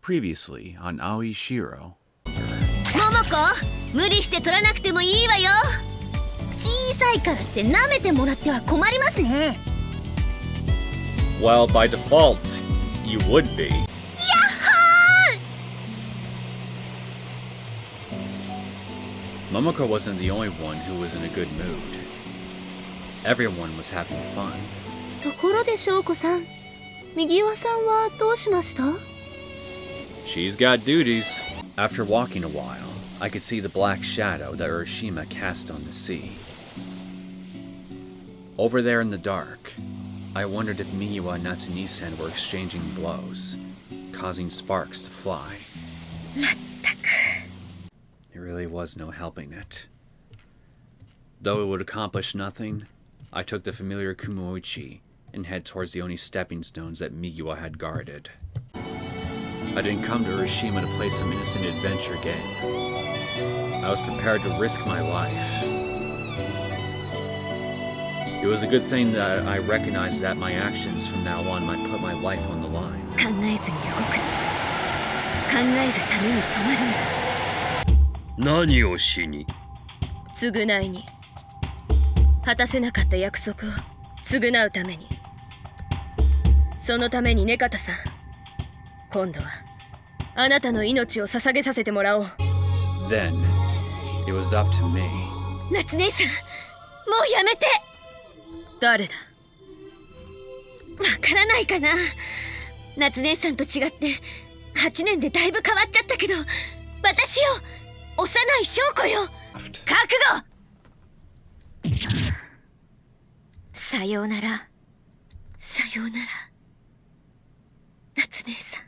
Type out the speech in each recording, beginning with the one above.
Previously on Aoi Shiro. 桃子、無理して取らなくてもいいわよ。小さいからって舐めてもらっては困りますね。Well, by default, you would be. Momoko wasn't the only one who was in a good mood. Everyone was having fun. ところで翔子さん、右輪さんはどうしました？ She's got duties. After walking a while, I could see the black shadow that Urashima cast on the sea. Over there in the dark, I wondered if Migiwa and Natsune-san were exchanging blows, causing sparks to fly. There really was no helping it. Though it would accomplish nothing, I took the familiar Kumoichi and head towards the only stepping stones that Migiwa had guarded. I didn't come to Urashima to play some innocent adventure game. I was prepared to risk my life. It was a good thing that I recognized that my actions from now on might put my life on the line. 考えずに動く。考えるために止まるんだ。何をしに？償いに。果たせなかった約束を償うために。そのためにねかたさん、今度はあなたの命を捧げさせてもらおう。Then, it was up to me. 夏姉さん、もうやめて。誰だ？わからないかな。夏姉さんと違って8年でだいぶ変わっちゃったけど、私よ、幼い翔子よ。覚悟。さようなら。さようなら。夏姉さん。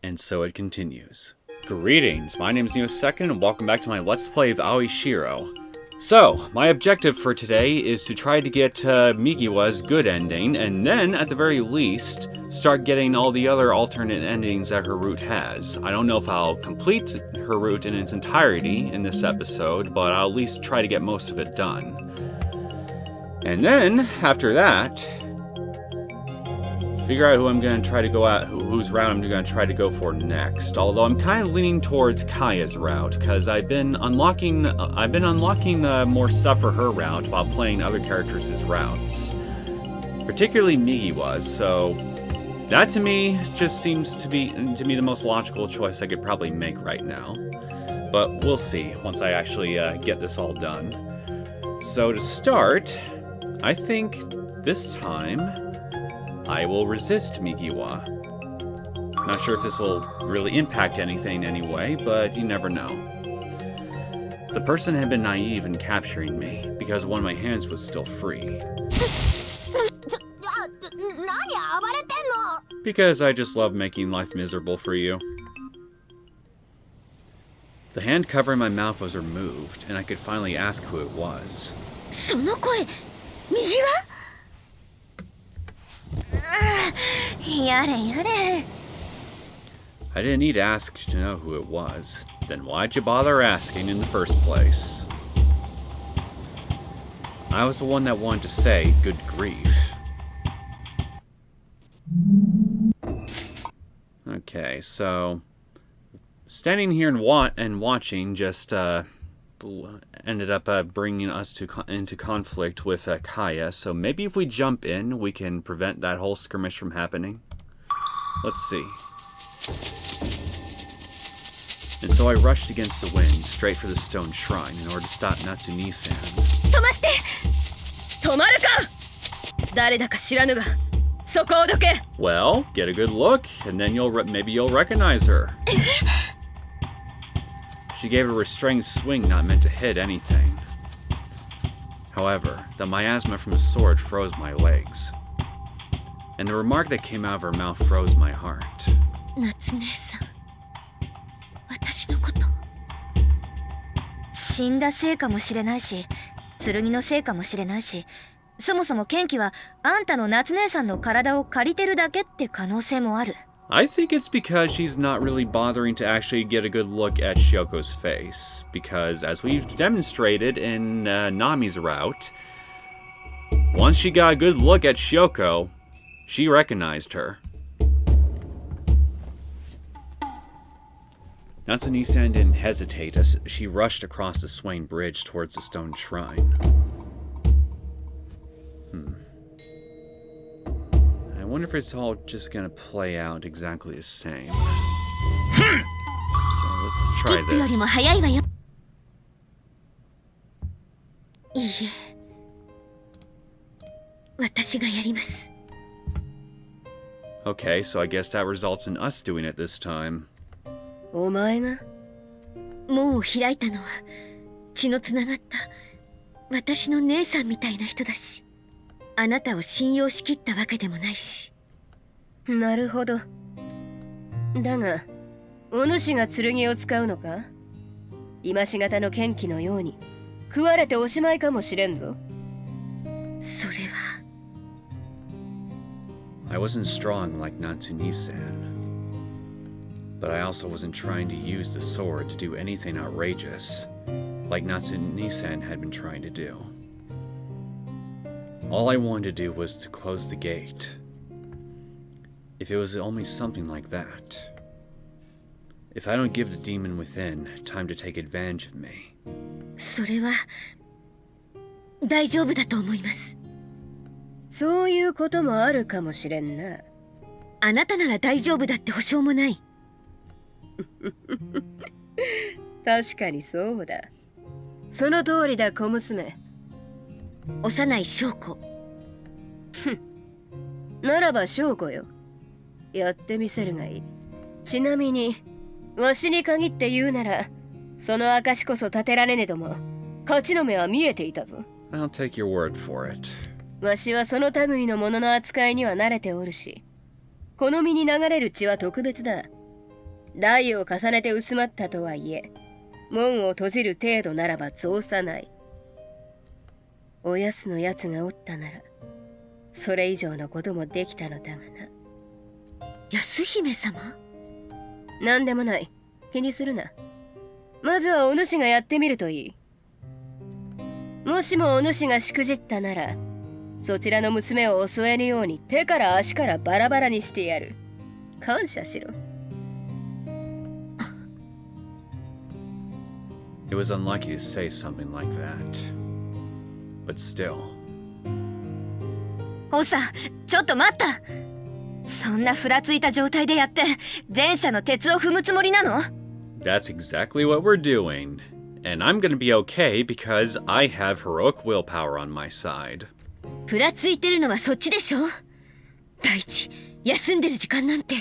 And so it continues. Greetings, my name is Neosekken, and welcome back to my Let's Play of Aoi Shiro. So, my objective for today is to try to get Migiwa's good ending, and then, at the very least, start getting all the other alternate endings that her route has. I don't know if I'll complete her route in its entirety in this episode, but I'll at least try to get most of it done. And then, after that, figure out who I'm going to try to go at, whose route I'm going to try to go for next. Although I'm kind of leaning towards Kaya's route, because I've been unlocking more stuff for her route while playing other characters' routes, particularly Migiwa's. So that to me just seems to be the most logical choice I could probably make right now. But we'll see once I actually get this all done. So to start, I think this time I will resist Migiwa. Not sure if this will really impact anything anyway, but you never know. The person had been naive in capturing me, because one of my hands was still free. Because I just love making life miserable for you. The hand covering my mouth was removed, and I could finally ask who it was. その声、右は？やれやれ。 I didn't need to ask to know who it was. Then why'd you bother asking in the first place? I was the one that wanted to say, good grief. Okay, so standing here and watching just ended up bringing us into conflict with Kaya, so maybe if we jump in, we can prevent that whole skirmish from happening. Let's see. And so I rushed against the wind, straight for the stone shrine, in order to stop Natsune-san. 止まって！止まるか！誰だか知らぬが、そこをどけ！ Well, get a good look, and then maybe you'll recognize her. She gave a restrained swing not meant to hit anything. However, the miasma from the sword froze my legs. And the remark that came out of her mouth froze my heart. 夏姉さん、私のこと。死んだせいかもしれないし、剣のせいかもしれないし、そもそも剣気はあんたの夏姉さんの体を借りてるだけって可能性もある。I think it's because she's not really bothering to actually get a good look at Shioko's face, because as we've demonstrated in Nami's route, once she got a good look at Shioko, she recognized her. Natsu-san didn't hesitate as she rushed across the swaying bridge towards the stone shrine. I wonder if it's all just gonna play out exactly the same. So let's try this. いいえ、私がやります。Okay, so I guess that results in us doing it this time. お前が門を開いたのは血のつながった私の姉さんみたいな人だし、あなたを信用しきったわけでもないし。なるほど。だが、お主が剣を使うのか？今しがたの剣気のように食われておしまいかもしれんぞ。それは。I wasn't strong like Natsu-san, but I also wasn't trying to use the sword to do anything outrageous, like Natsu-san had been trying to do. All I wanted to do was to close the gate. If it was only something like that. If I don't give the demon within time to take advantage of me. それは大丈夫だと思います。そういうこともあるかもしれんな。あなたなら大丈夫だって保証もない。確かにそうだ。その通りだ、小娘。幼い証拠。ならば証拠よ。やってみせるがいい。ちなみに、わしに限って言うなら、その証こそ立てられねども、勝ちの目は見えていたぞ。I'll take your word for it. わしはその類のものの扱いには慣れておるし、この身に流れる血は特別だ。代を重ねて薄まったとはいえ、門を閉じる程度ならば造さない。おやすのやつがおったなら、それ以上のこともできたのだがな。安姫様？なんでもない。気にするな。まずはお主がやってみるといい。もしもお主がしくじったなら、そちらの娘を襲えぬように手から足からバラバラにしてやる。感謝しろ。It was unlucky to say something like that. But still. おさ、ちょっと待った。そんなふらついた状態でやって前者の鉄を踏むつもりなの？ That's exactly what we're doing. And I'm gonna be okay because I have heroic willpower on my side. ふらついてるのはそっちでしょ。第一、休んでる時間なんて。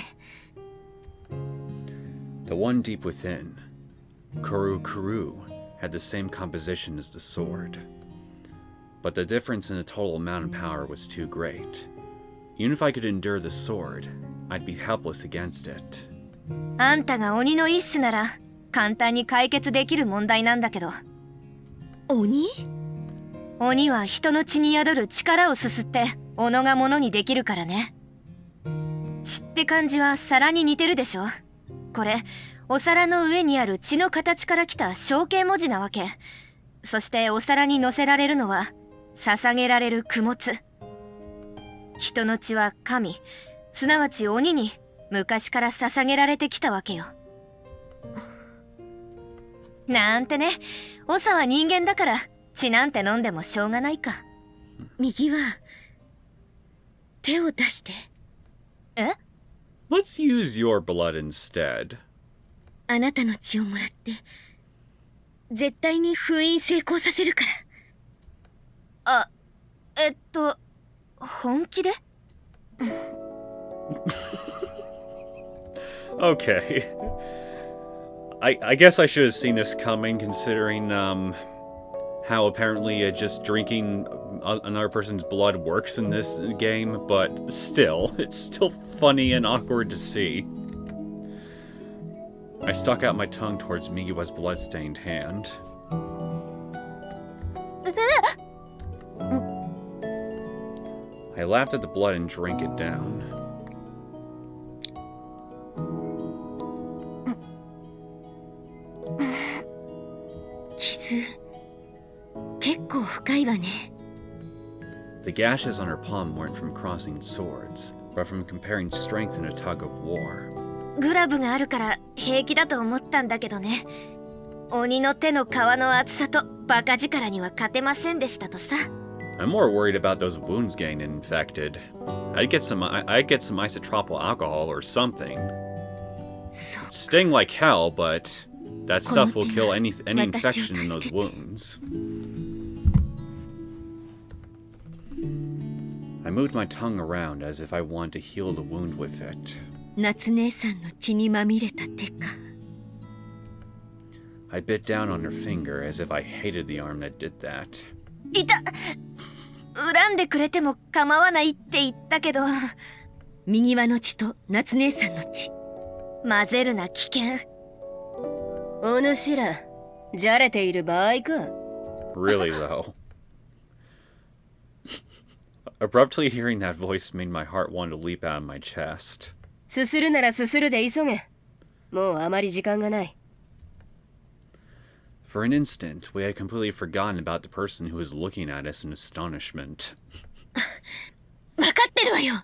The one deep within, Kuru Kuru, had the same composition as the sword. But the difference in the total amount of power was too great. Even if I could endure the sword, I'd be helpless against it. あんたが鬼の一種なら簡単に解決できる問題なんだけど。鬼？鬼は人の血に宿る力をすすって斧が物にできるからね。血って感じは皿に似てるでしょ。これお皿の上にある血の形から来た象形文字なわけ。そしてお皿に乗せられるのは捧げられる供物。人の血は神、すなわち鬼に昔から捧げられてきたわけよ。なんてね、長は人間だから血なんて飲んでもしょうがないか。右は手を出して。え？ Let's use your blood instead. あなたの血をもらって絶対に封印成功させるから。本気で？ Okay. I guess I should have seen this coming, considering how apparently just drinking another person's blood works in this game, but still, it's still funny and awkward to see. I stuck out my tongue towards Migiwa's blood-stained hand. I laughed at the blood and drank it down. 傷、結構深いわね。The gashes on her palm weren't from crossing swords, but from comparing strength in a tug of war. グラブがあるから平気だと思ったんだけどね。鬼の手の皮の厚さとバカ力には勝てませんでしたとさ。I'm more worried about those wounds getting infected. I'd get some isotropyl alcohol or something. Sting like hell, but that stuff will kill any infection in those wounds. I moved my tongue around as if I wanted to heal the wound with it. 夏姉さんの血にまみれた手か。I bit down on her finger as if I hated the arm that did that. いた！恨んでくれても構わないって言ったけど、右輪の血と夏姉さんの血、混ぜるな危険。お主ら、じゃれている場合か。Really though. Abruptly hearing that voice made my heart want to leap out of my chest. すするならすするで急げ。もうあまり時間がない。For an instant, we had completely forgotten about the person who was looking at us in astonishment. わかってるわよ。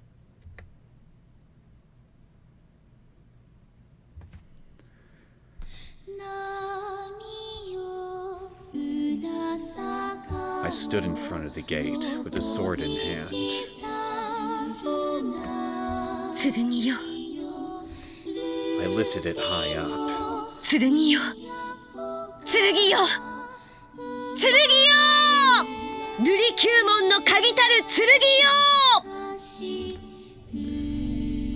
I stood in front of the gate with a sword in hand. 剣よ。I lifted it high up. 剣よ。剣よ。剣よ。瑠璃宮門の鍵たる剣よ。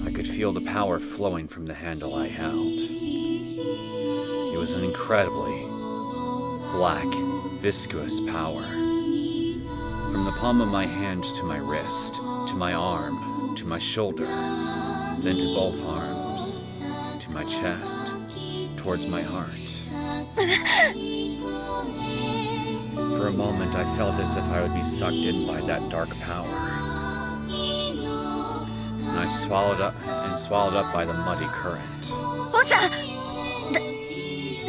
I could feel the power flowing from the handle I held. It was an incredibly black, viscous power. From the palm of my hand to my wrist, to my arm, to my shoulder, then to both arms, to my chest, towards my heart. For a moment, I felt as if I would be sucked in by that dark power. And I swallowed up by the muddy current. おさ、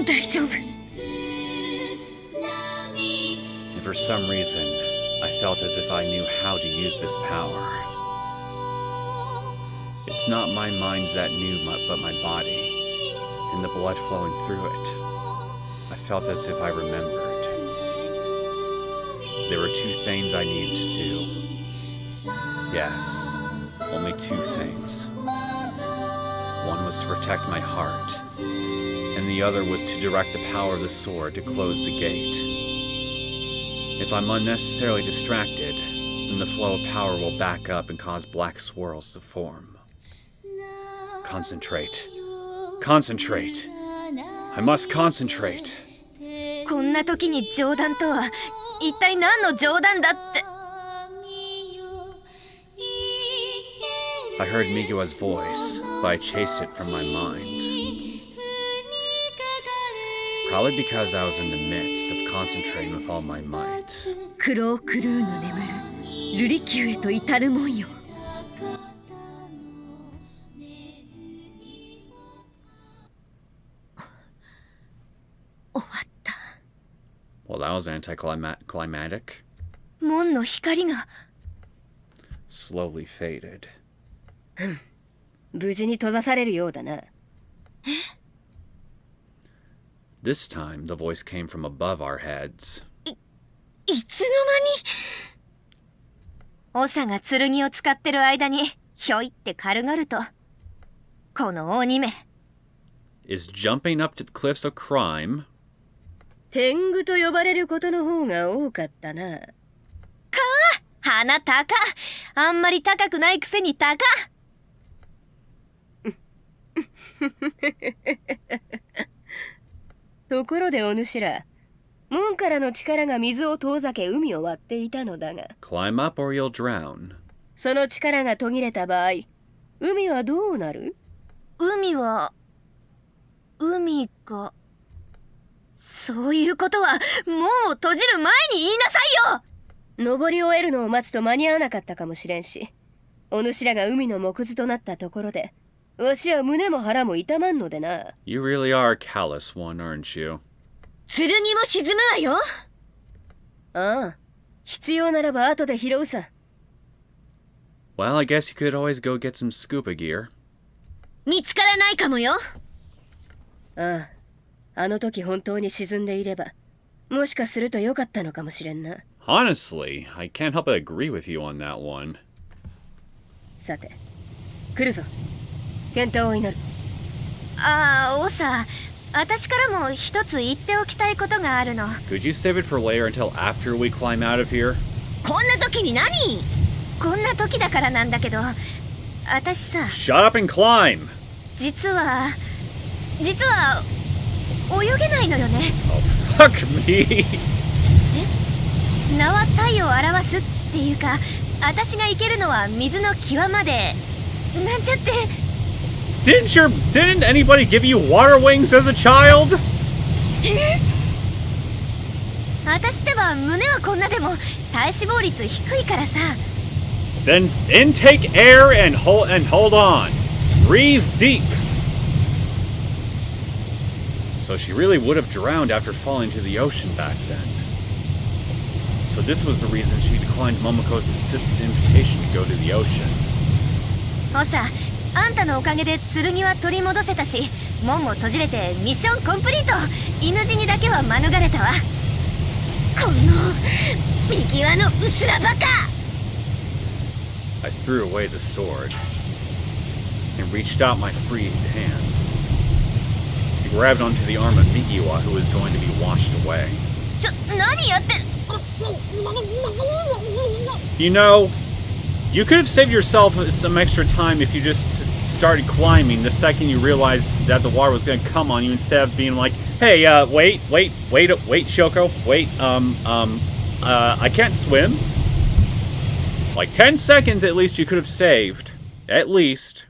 大丈夫。And for some reason, I felt as if I knew how to use this power. It's not my mind that knew, but my body, and the blood flowing through it. I felt as if I remembered. There were two things I needed to do. Yes, only two things. One was to protect my heart, and the other was to direct the power of the sword to close the gate. If I'm unnecessarily distracted, then the flow of power will back up and cause black swirls to form. Concentrate. Concentrate. I must concentrate. こんな時に冗談とは一体何の冗談だって。I heard Migiwa's voice, but I chased it from my mind. Probably because I was in the midst of concentrating with all my might. クロークルーの眠る瑠璃宮へと至るもんよ。終わった。Well, that was anticlimactic. 門の光が Slowly faded. 無事に閉ざされるようだな。This time, the voice came from above our heads. いつの間に？長が剣を使ってる間にひょいって軽々と。この鬼め。Is jumping up to cliffs a crime? 天狗と呼ばれることの方が多かったな。かあ、鼻高。あんまり高くないくせに高。ところでお主ら、門からの力が水を遠ざけ海を割っていたのだが、Climb up or you'll drown. その力が途切れた場合、海はどうなる？海がそういうことは門を閉じる前に言いなさいよ。登り終えるのを待つと間に合わなかったかもしれんし、お主らが海の藻くずとなったところで、わしは胸も腹も痛まんのでな。You really are a callous one, aren't you? 剣も沈むわよ。ああ、必要ならば後で拾うさ。Well, I guess you could always go get some scuba gear. 見つからないかもよ。ああ、あの時本当に沈んでいれば、もしかすると良かったのかもしれんな。Honestly, I can't help but agree with you on that one. さて、来るぞ。健闘を祈る。ああ、オサ、私からも一つ言っておきたいことがあるの。Could you save it for later until after we climb out of here? こんな時に何？こんな時だからなんだけど、私さ、 Shut up and climb! 実は泳げないのよね。 Oh, fuck me! 名は太陽を表すっていうか、私が行けるのは水の際までなんちゃって。 Didn't anybody give you water wings as a child? 私ってば胸はこんなでも体脂肪率低いからさ。 Then intake air and hold on. Breathe deep. So she really would have drowned after falling to the ocean back then. So this was the reason she declined Momoko's insistent invitation to go to the ocean. おさ、あんたのおかげで剣は取り戻せたし、門も閉じれてミッションコンプリート。犬死にだけは免れたわ。この右輪のうすらバカ。 I threw away the sword and reached out my freed hand. I grabbed onto the arm of Migiwa, who was going to be washed away. 何やってる。 You know, you could have saved yourself some extra time if you just started climbing the second you realized that the water was going to come on you, instead of being like, hey, wait, Shoko, wait, I can't swim. Like 10 seconds at least you could have saved. At least.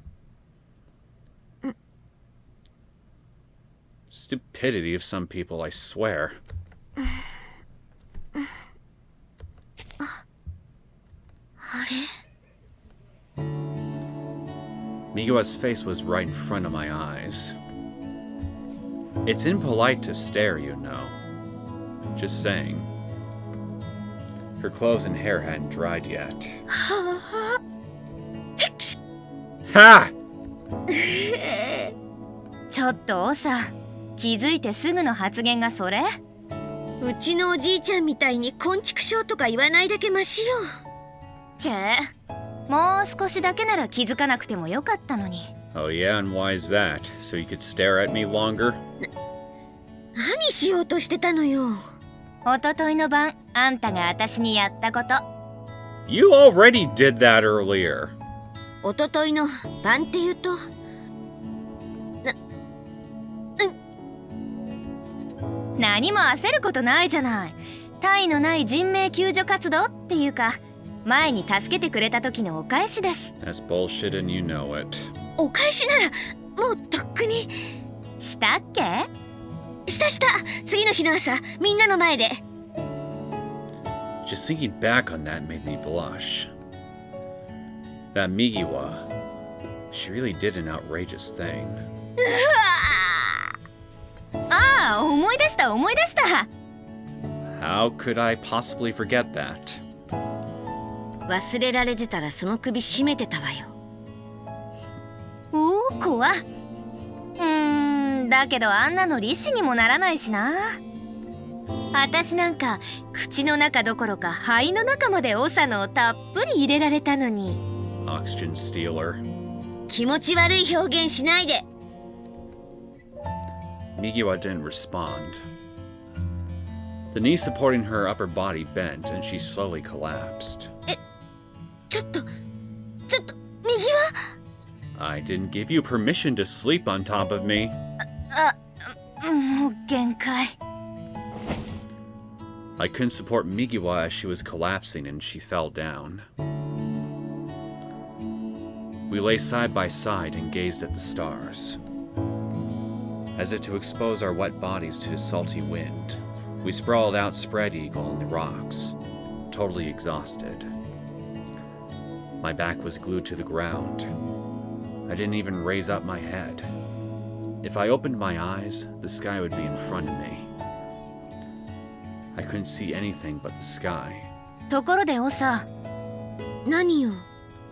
Stupidity of some people, I swear. Migiwa's face was right in front of my eyes. It's impolite to stare, you know. Just saying. Her clothes and hair hadn't dried yet. Ha! ちょっとおさ、気づいてすぐの発言がそれ？うちのおじいちゃんみたいに昆虫症とか言わないだけマシよ。チェ、もう少しだけなら気づかなくてもよかったのに。 Oh yeah, and why is that? So you could stare at me longer? 何しようとしてたのよ。おとといの晩、あんたが私にやったこと。 You already did that earlier. おとといの晩って言うと、何も焦ることないじゃない。他意のない人命救助活動っていうか、前に助けてくれた時のお返しだし。 That's bullshit and you know it. お返しならもうとっくにしたっけ？した。次の日の朝、みんなの前で。 Just thinking back on that made me blush. That Migiwa, she really did an outrageous thing. ああ、思い出した。 How could I possibly forget that? 忘れられてたらその首絞めてたわよ。おお、怖っ。だけどあんなの利子にもならないしな。私なんか口の中どころか肺の中までオサのをたっぷり入れられたのに。 Oxygen stealer. 気持ち悪い表現しないで。 Migiwa didn't respond. The knee supporting her upper body bent and she slowly collapsed. ちょっと右は？ I didn't give you permission to sleep on top of me. もう限界。 I couldn't support Migiwa as she was collapsing and she fell down. We lay side by side and gazed at the stars. As if to expose our wet bodies to the salty wind, we sprawled out spread eagle on the rocks, totally exhausted. My back was glued to the ground. I didn't even raise up my head. If I opened my eyes, the sky would be in front of me. I couldn't see anything but the sky. ところでオサ。何よ。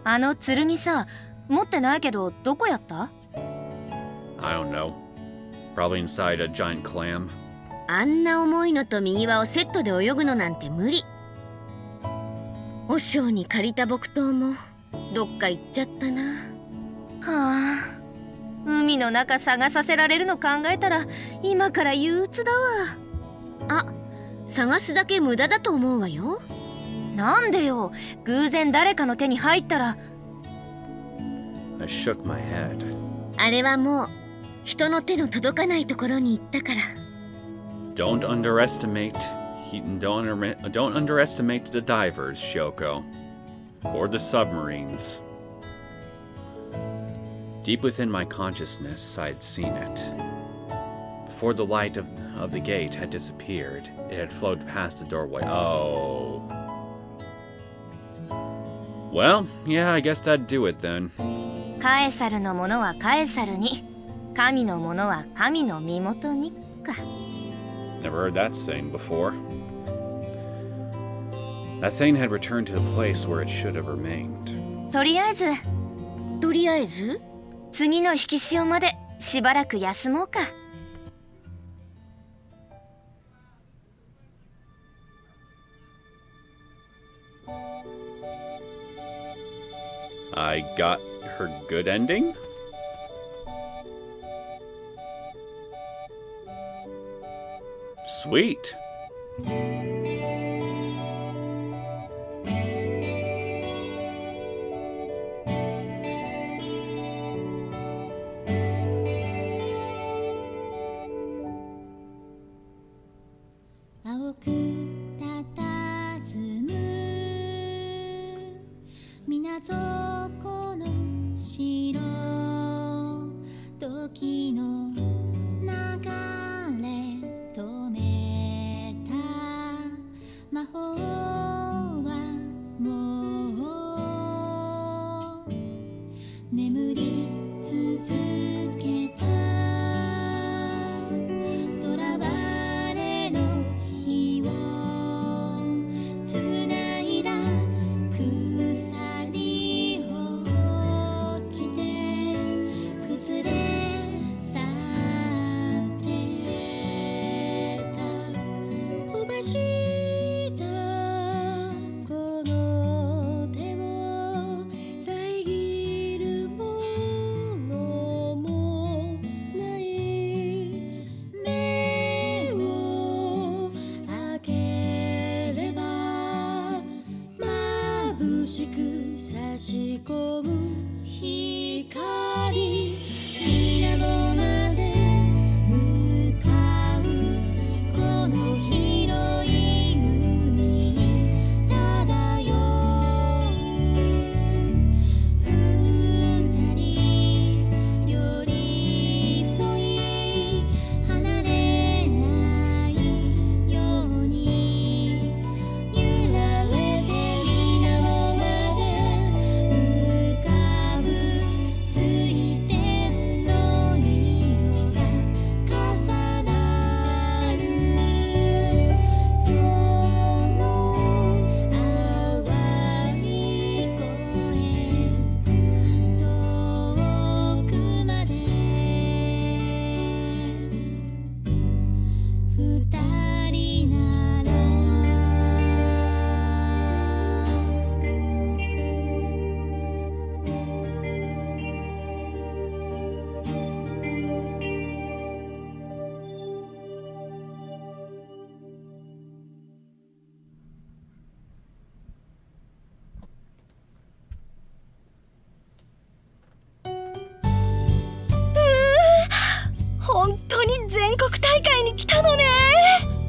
あの剣さ、持ってないけどどこやった？ I don't know. Probably inside a giant clam. あんな重いのと右輪をセットで泳ぐのなんて無理。和尚に借りた木刀もどっか行っちゃったな。はあ、海の中探させられるの考えたら今から憂鬱だわ。あ、探すだけ無駄だと思うわよ。なんでよ、偶然誰かの手に入ったら。 I shook my head. あれはもう人の手の届かないところに行ったから。Don't underestimate the divers, Shoko. Or the submarines. Deep within my consciousness, I had seen it. Before the light of the gate had disappeared, it had flowed past the doorway. Oh. Well, yeah, I guess that'd do it then. カエサルのものはカエサルに、神のものは神の身元にか。 Never heard that saying before. That thing had returned to the place where it should have remained. とりあえず次の引き潮までしばらく休もうか。I got her good ending? Sweet.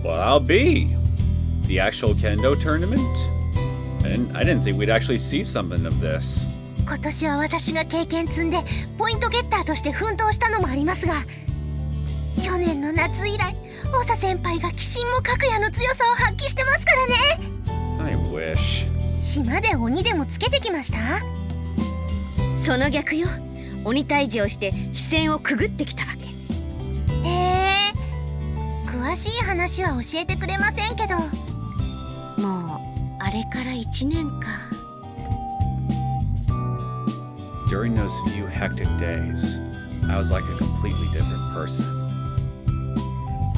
Well, I'll be. The actual kendo tournament? I didn't think we'd actually see something of this. 今年は私が経験積んでポイントゲッターとして奮闘したのもありますが、去年の夏以来オサ先輩が鬼神もかくやの強さを発揮してますからね。 I wish. 島で鬼でもつけてきました？その逆よ。鬼退治をして飛線をくぐってきたわけ。詳しい話は教えてくれませんけど。もうあれから1年か。 During those few hectic days, I was like a completely different person.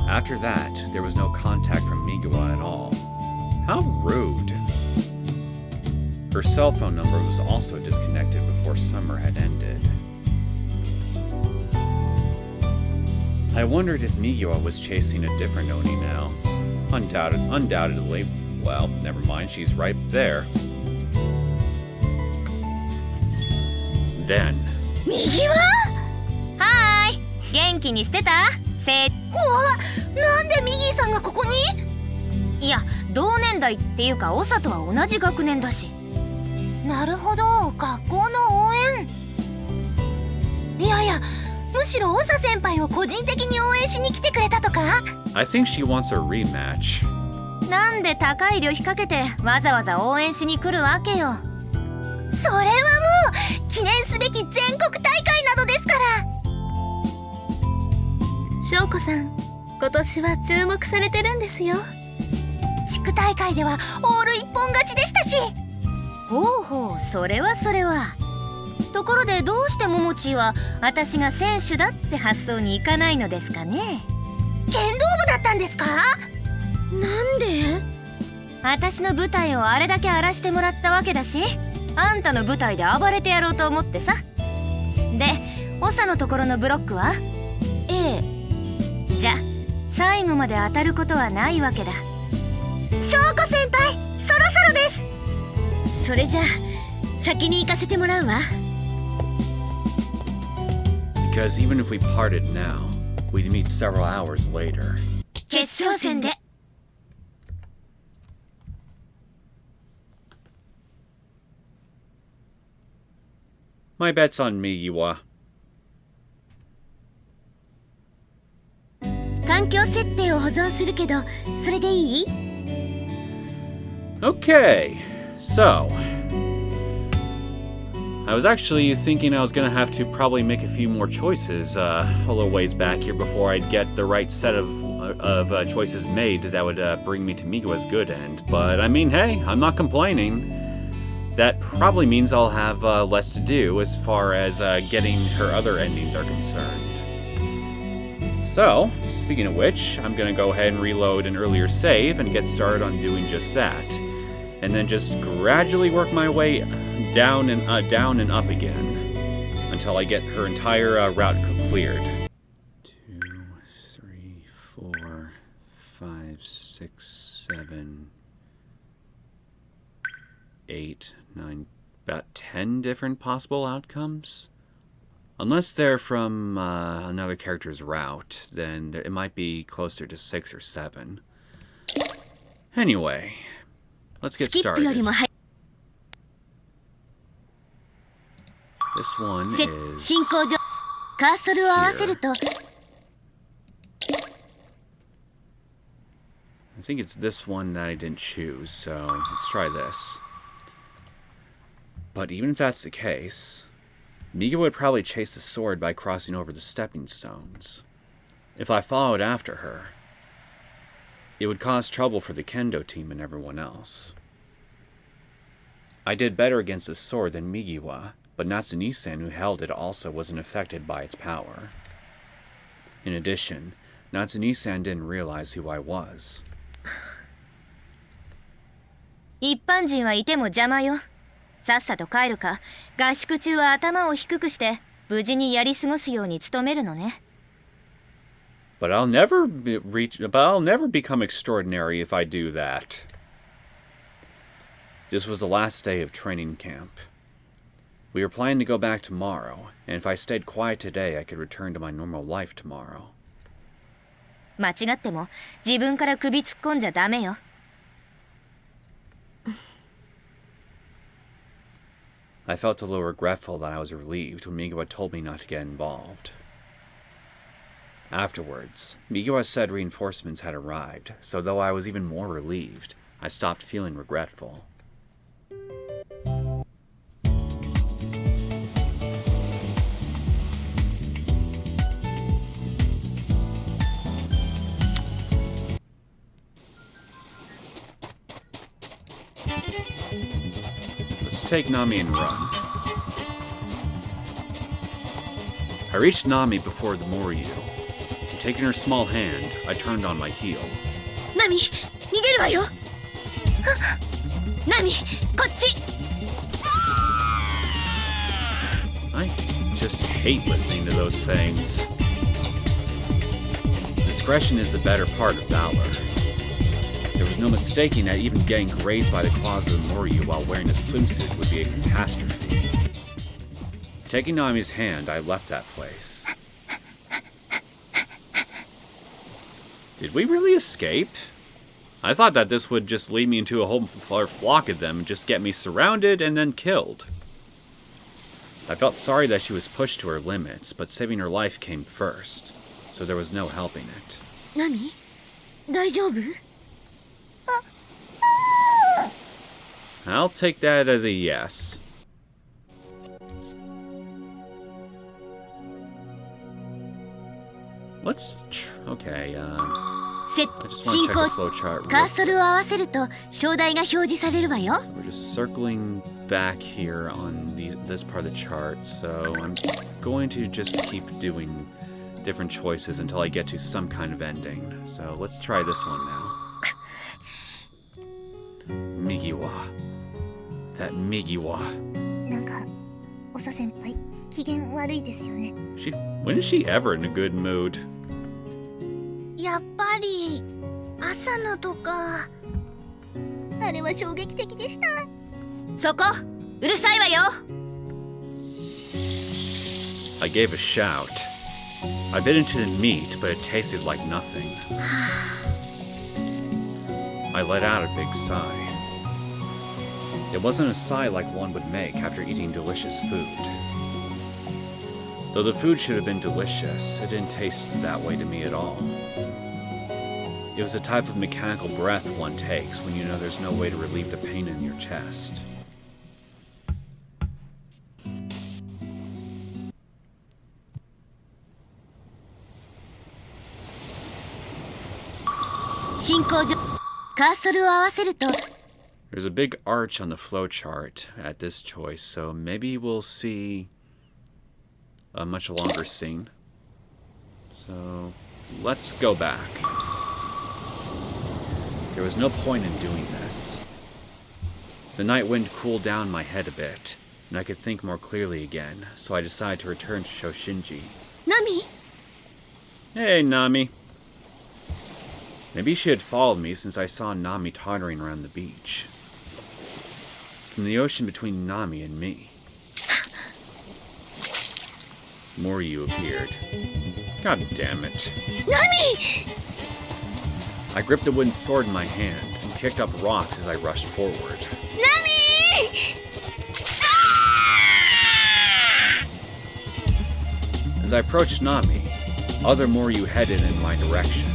After that, there was no contact from Migiwa at all. How rude. Her cell phone number was also disconnected before summer had ended. I wondered if Migiwa was chasing a different Oni now. Undoubtedly. Well, never mind, she's right there. Then... Migiwa? はーい、元気にしてた？なんでミギーさんがここに？いや、同年代っていうか長とは同じ学年だし。なるほど、学校の応援。いやいや、むしろ長先輩を個人的に応援しに来てくれたとか？ I think she wants a rematch. なんで高い旅費かけてわざわざ応援しに来るわけよ。それはもう記念すべき全国大会などですから。翔子さん、今年は注目されてるんですよ。地区大会ではオール一本勝ちでしたし。ほうほう、それはそれは。ところでどうしてももちは私が選手だって発想にいかないのですかね。剣道部だったんですか？なんで？私の舞台をあれだけ荒らしてもらったわけだし、あんたの舞台で暴れてやろうと思ってさ。で、長のところのブロックは？ええ。じゃ、最後まで当たることはないわけだ。翔子先輩、そろそろです。それじゃあ先に行かせてもらうわ。Because even if we parted now, we'd meet several hours later. 決勝戦で。My bet's on Migiwa. 環境設定を保存するけど、それでいい？ Okay, so... I was actually thinking I was gonna have to probably make a few more choices a little ways back here before I'd get the right set of choices made that would bring me to Migiwa's good end. But I mean, hey, I'm not complaining. That probably means I'll have less to do as far as getting her other endings are concerned. So, speaking of which, I'm gonna go ahead and reload an earlier save and get started on doing just that. And then just gradually work my way down and up again until I get her entire route cleared. 2, 3, 4, 5, 6, 7, 8, 9, about 10 different possible outcomes. Unless they're from another character's route, then it might be closer to 6 or 7. Anyway, let's get started. This one is 進行上カーソルを合わせると I think it's this one that I didn't choose, so let's try this. But even if that's the case, Migiwa would probably chase the sword by crossing over the stepping stones. If I followed after her, it would cause trouble for the kendo team and everyone else. I did better against the sword than Migiwa, but Natsume-san, who held it, also wasn't affected by its power. In addition, Natsume-san didn't realize who I was. 一般人はいても邪魔よ。さっさと帰るか、合宿中は頭を低くして無事にやり過ごすように努めるのね。But I'll never become extraordinary if I do that. This was the last day of training camp. We were planning to go back tomorrow, and if I stayed quiet today, I could return to my normal life tomorrow. 間違っても自分から首突っ込んじゃダメよ。I felt a little regretful that I was relieved when Migiwa told me not to get involved. Afterwards, Migiwa said reinforcements had arrived, so though I was even more relieved, I stopped feeling regretful. Let's take Nami and run. reached Nami before the Moryu. Taking her small hand, I turned on my heel. ナミ、逃げるわよ。ナミ、こっち。I just hate listening to those things. Discretion is the better part of valor. There was no mistaking that even getting grazed by the claws of the Moryu while wearing a swimsuit would be a catastrophe. Taking Nami's hand, I left that place. Did we really escape? I thought that this would just lead me into a whole flock of them and just get me surrounded and then killed. I felt sorry that she was pushed to her limits, but saving her life came first, so there was no helping it. ナミ、大丈夫？ I'll take that as a yes. Okay, I just want to check the flow chart. カーソルを合わせると章台が表示されるわよ。 So we're just circling back here on this part of the chart, so I'm going to just keep doing different choices until I get to some kind of ending. So let's try this one now. Migiwa. That Migiwa. なんかおさ先輩機嫌悪いですよね。 When is she ever in a good mood? やっぱり朝のとかあれは衝撃的でした。そこ、うるさいわよ。 I gave a shout. I bit into the meat, but it tasted like nothing. I let out a big sigh. It wasn't a sigh like one would make after eating delicious food. Though the food should have been delicious, it didn't taste that way to me at all. It was a type of mechanical breath one takes when you know there's no way to relieve the pain in your chest. There's a big arch on the flowchart at this choice, so maybe we'll see a much longer scene. So let's go back. There was no point in doing this. The night wind cooled down my head a bit, and I could think more clearly again, so I decided to return to Shoshinji. Nami? Hey, Nami. Maybe she had followed me since I saw Nami tottering around the beach. From the ocean between Nami and me, Moryu appeared. God damn it. Nami! I gripped a wooden sword in my hand and kicked up rocks as I rushed forward. Nami! As I approached Nami, other Moryu headed in my direction.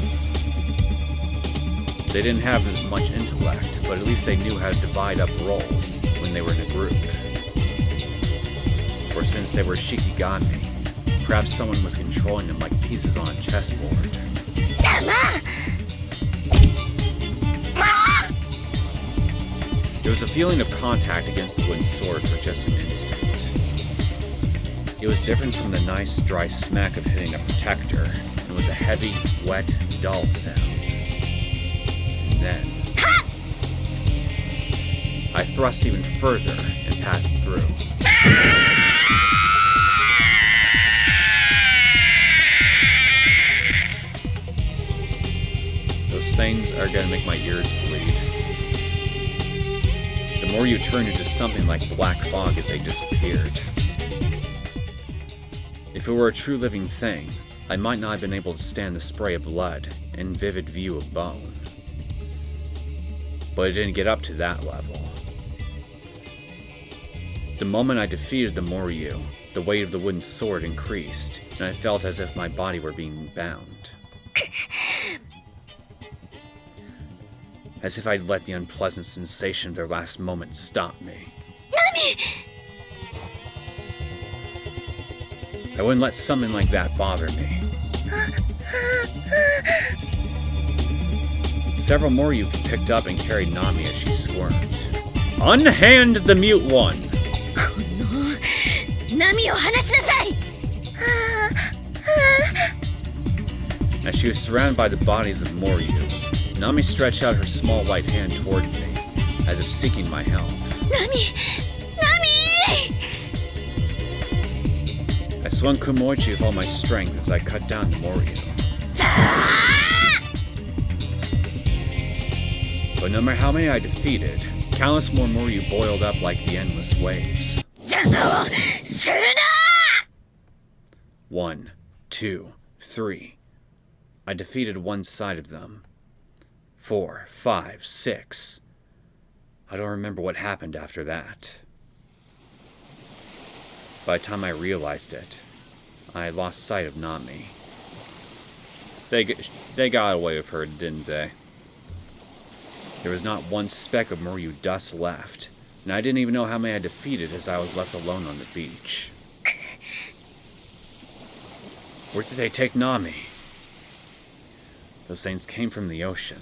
They didn't have as much intellect, but at least they knew how to divide up roles when they were in a group. Or since they were Shikigami, perhaps someone was controlling them like pieces on a chessboard. There was a feeling of contact against the wooden sword for just an instant. It was different from the nice, dry smack of hitting a protector. It was a heavy, wet, dull sound. And then I thrust even further and passed through. Those things are gonna make my ears bleed. The Moryu turned into something like black fog as they disappeared. If it were a true living thing, I might not have been able to stand the spray of blood and vivid view of bone. But it didn't get up to that level. The moment I defeated the Moryu, the weight of the wooden sword increased, and I felt as if my body were being bound. As if I'd let the unpleasant sensation of their last moment stop me. Nami! I wouldn't let something like that bother me. Several Moryu picked up and carried Nami as she squirmed. Unhand the mute one! ナミを離しなさい。As she was surrounded by the bodies of Moryu, Nami stretched out her small white hand toward me, as if seeking my help. Nami! Nami! I swung Kumoichi with all my strength as I cut down the Moryu. But no matter how many I defeated, countless more Moryu boiled up like the endless waves. 邪魔をするな! 1, 2, 3. I defeated one side of them. 4, 5, 6. I don't remember what happened after that. By the time I realized it, I had lost sight of Nami. They got away with her, didn't they? There was not one speck of Moryu dust left, and I didn't even know how many I defeated as I was left alone on the beach. Where did they take Nami? Those things came from the ocean.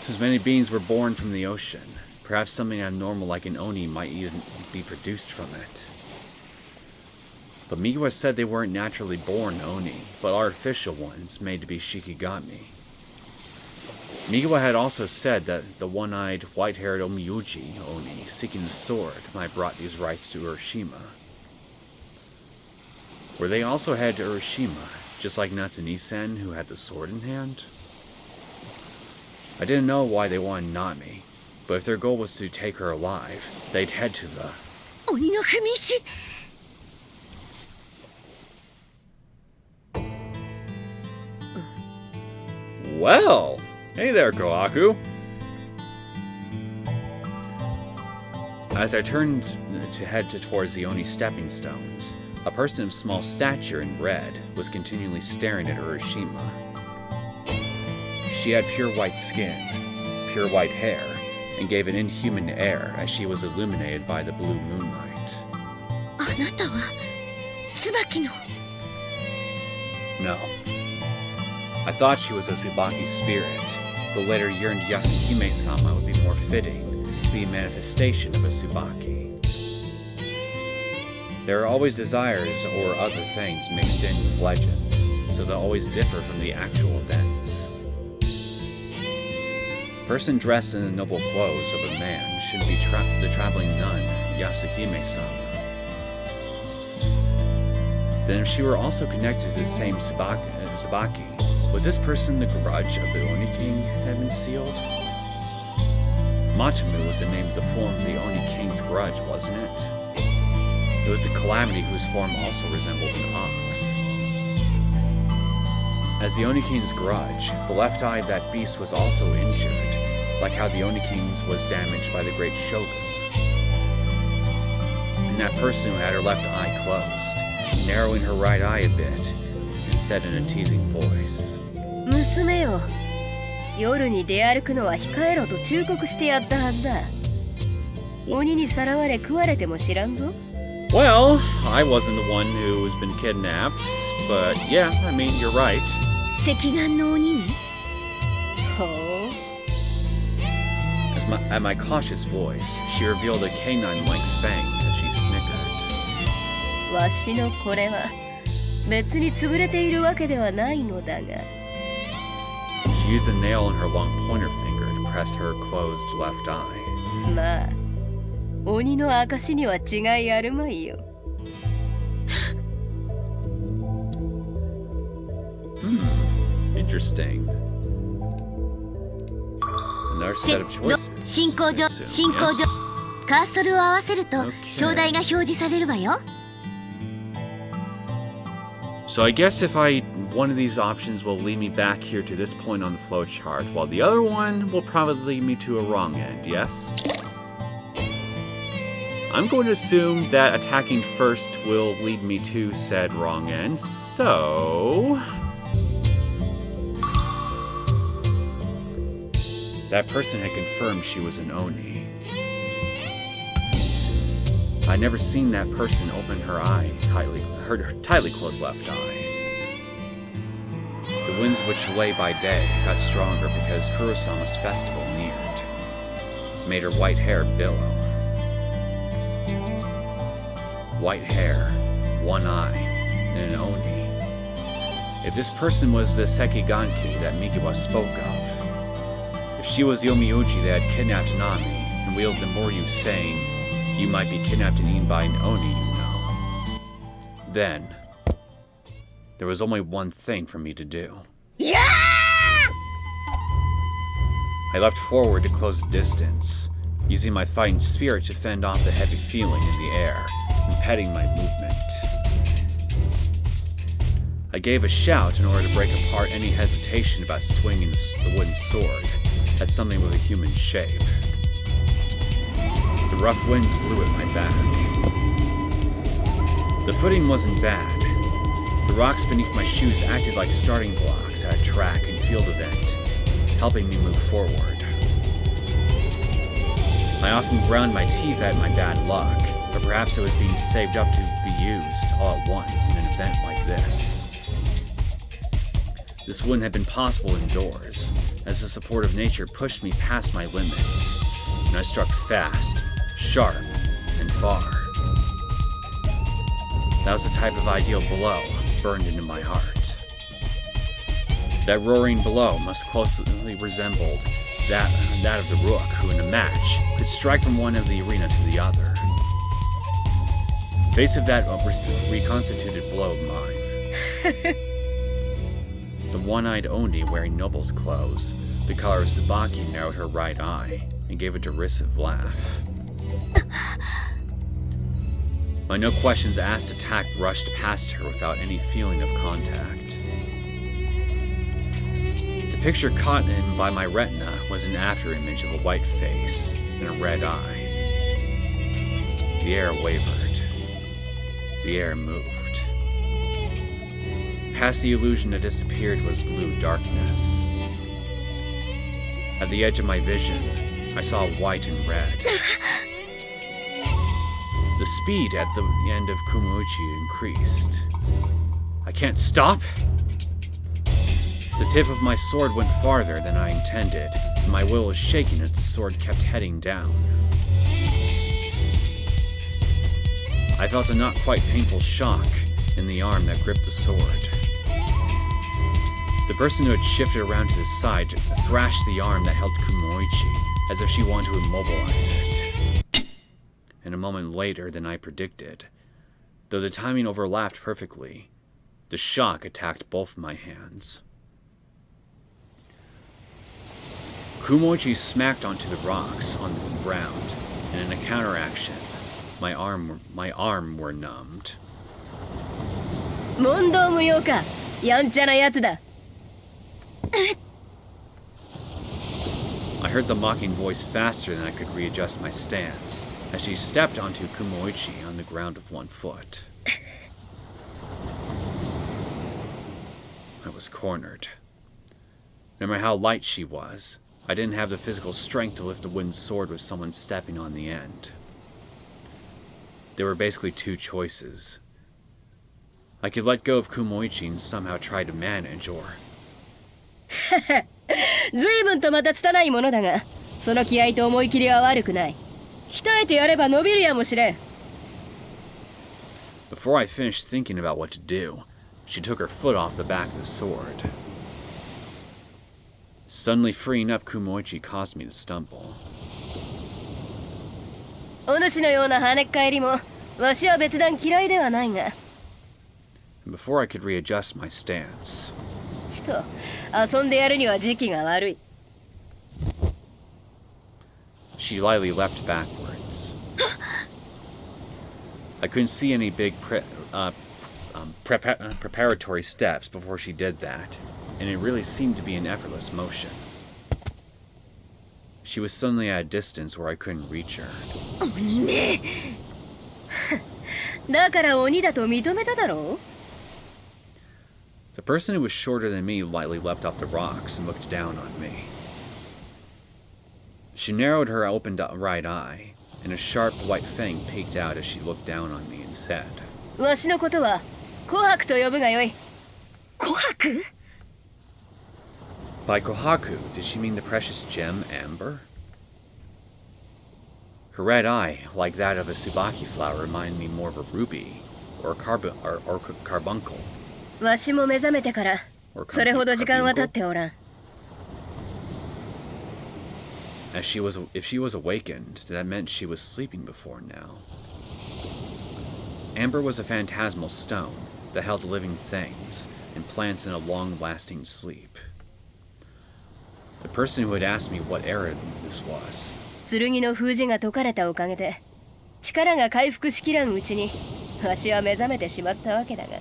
As many beings were born from the ocean, perhaps something abnormal like an Oni might even be produced from it. But Migiwa said they weren't naturally born Oni, but artificial ones made to be Shikigami. Migiwa had also said that the one-eyed, white-haired Omiyuji Oni seeking the sword might have brought these rights to Urashima. Were they also headed to Urashima, just like Natsune-sen, who had the sword in hand? I didn't know why they wanted Nami, but if their goal was to take her alive, they'd head to the... 鬼の踏み石! Well, hey there, Kohaku. As I turned to head towards the Oni stepping stones, a person of small stature in red was continually staring at Urashima. She had pure white skin, pure white hair, and gave an inhuman air as she was illuminated by the blue moonlight. あなたは椿の... No. I thought she was a Tsubaki spirit, but later yearned Yasuhime-sama would be more fitting to be a manifestation of a Tsubaki. There are always desires or other things mixed in with legends, so they'll always differ from the actual events. A person dressed in the noble clothes of a man should be the traveling nun, Yasuhime-sama. Then if she were also connected to the same Tsubaki, was this person the grudge of the Oni King had been sealed? Machamu was the name of the form of the Oni King's grudge, wasn't it? It was the calamity whose form also resembled an ox. As the Oni King's grudge, the left eye of that beast was also injured, like how the Oni King's was damaged by the great Shogun. And that person who had her left eye closed, narrowing her right eye a bit, and said in a teasing voice, 娘よ、夜に出歩くのは控えろと忠告してやったはずだ。鬼にさらわれ食われても知らんぞ。 Well, I wasn't the one who's been kidnapped, but yeah, I mean, you're right. 赤眼の鬼に? ほう。 At my cautious voice, she revealed a canine-like fang as she snickered. わしのこれは別に潰れているわけではないのだが。 She used a nail on her long pointer finger to press her closed left eye. まあ、鬼の証には違いあるまいよ。Interesting. Another set of choices. 進行上、 I assume, 進行上。 yes? カーソルを合わせると Okay. 章題が表示されるわよ。 So I guess if one of these options will lead me back here to this point on the flowchart, while the other one will probably lead me to a wrong end, yes? I'm going to assume that attacking first will lead me to said wrong end, so... That person had confirmed she was an Oni. I'd never seen that person open her tightly closed left eye. The winds which lay by day got stronger because Kurosama's festival neared, made her white hair billow. White hair, one eye, and an Oni. If this person was the Sekiganki that Migiwa spoke of, if she was the Omiyuji that had kidnapped Nami and wielded the Moryu saying, "You might be kidnapped and eaten by an Oni, you know," then there was only one thing for me to do. Yeah! I leapt forward to close the distance, using my fighting spirit to fend off the heavy feeling in the air, impeding my movement. I gave a shout in order to break apart any hesitation about swinging the wooden sword at something with a human shape. The rough winds blew at my back. The footing wasn't bad. The rocks beneath my shoes acted like starting blocks at a track and field event, helping me move forward. I often ground my teeth at my bad luck, but perhaps it was being saved up to be used all at once in an event like this. This wouldn't have been possible indoors, as the support of nature pushed me past my limits, and I struck fast, sharp, and far. That was the type of ideal blow burned into my heart. That roaring blow must closely resemble that of the rook, who in a match could strike from one end of the arena to the other. Face of that reconstituted blow of mine. The one-eyed Oni wearing noble's clothes, the color of Tsubaki, narrowed her right eye and gave a derisive laugh. My no questions asked attack rushed past her without any feeling of contact. The picture caught in by my retina was an afterimage of a white face and a red eye. The air wavered. The air moved. Past the illusion that disappeared was blue darkness. At the edge of my vision, I saw white and red. The speed at the end of Kumoichi increased. I can't stop! The tip of my sword went farther than I intended, and my will was shaking as the sword kept heading down. I felt a not quite painful shock in the arm that gripped the sword. The person who had shifted around to the side thrashed the arm that held Kumoichi as if she wanted to immobilize it. And a moment later than I predicted, though the timing overlapped perfectly, the shock attacked both my hands. Kumoichi smacked onto the rocks on the ground, and in a counteraction, my arm were numbed. 問答無用か、やんちゃなやつだ。I heard the mocking voice faster than I could readjust my stance, as she stepped onto Kumoichi on the ground with one foot. I was cornered. No matter how light she was, I didn't have the physical strength to lift a wooden sword with someone stepping on the end. There were basically two choices. I could let go of Kumoichi and somehow try to manage, or... 随分とまた拙いものだが、その気合と思い切りは悪くない。鍛えてやれば伸びるやもしれん。Before I finished thinking about what to do, she took her foot off the back of the sword. Suddenly freeing up Kumoichi caused me to stumble. お主のような跳ねっ返りも、わしは別段嫌いではないが。And before I could readjust my stance, ちと遊んでやるには時期が悪い。she lightly leapt backwards. I couldn't see any big preparatory steps before she did that, and it really seemed to be an effortless motion. She was suddenly at a distance where I couldn't reach her. 鬼め。だから鬼だと認めただろう。The person who was shorter than me lightly leapt off the rocks and looked down on me. She narrowed her opened right eye, and a sharp white fang peeked out as she looked down on me and said, わしのことは琥珀と呼ぶがよい。琥珀? By Kohaku, did she mean the precious gem amber? Her red eye, like that of a Tsubaki flower, reminded me more of a ruby or a carbuncle. わしも目覚めてから Or それほど時間は経っておらん。 As if she was awakened, that meant she was sleeping before now. Amber was a phantasmal stone that held living things and plants in a long-lasting sleep. The person who had asked me what era this was. 剣の封じが解かれたおかげで力が回復しきらんうちにわしは目覚めてしまったわけだが、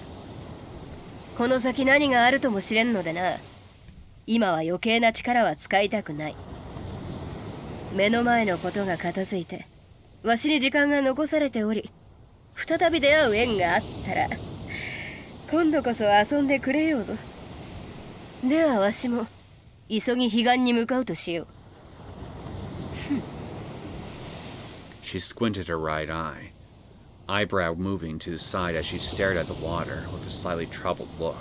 この先何があるとも知れんのでな、今は余計な力は使いたくない。目の前のことが片付いてわしに時間が残されており、再び出会う縁があったら今度こそ遊んでくれようぞ。ではわしも急ぎ彼岸に向かうとしよう。She squinted her right eye, eyebrow moving to the side as she stared at the water with a slightly troubled look.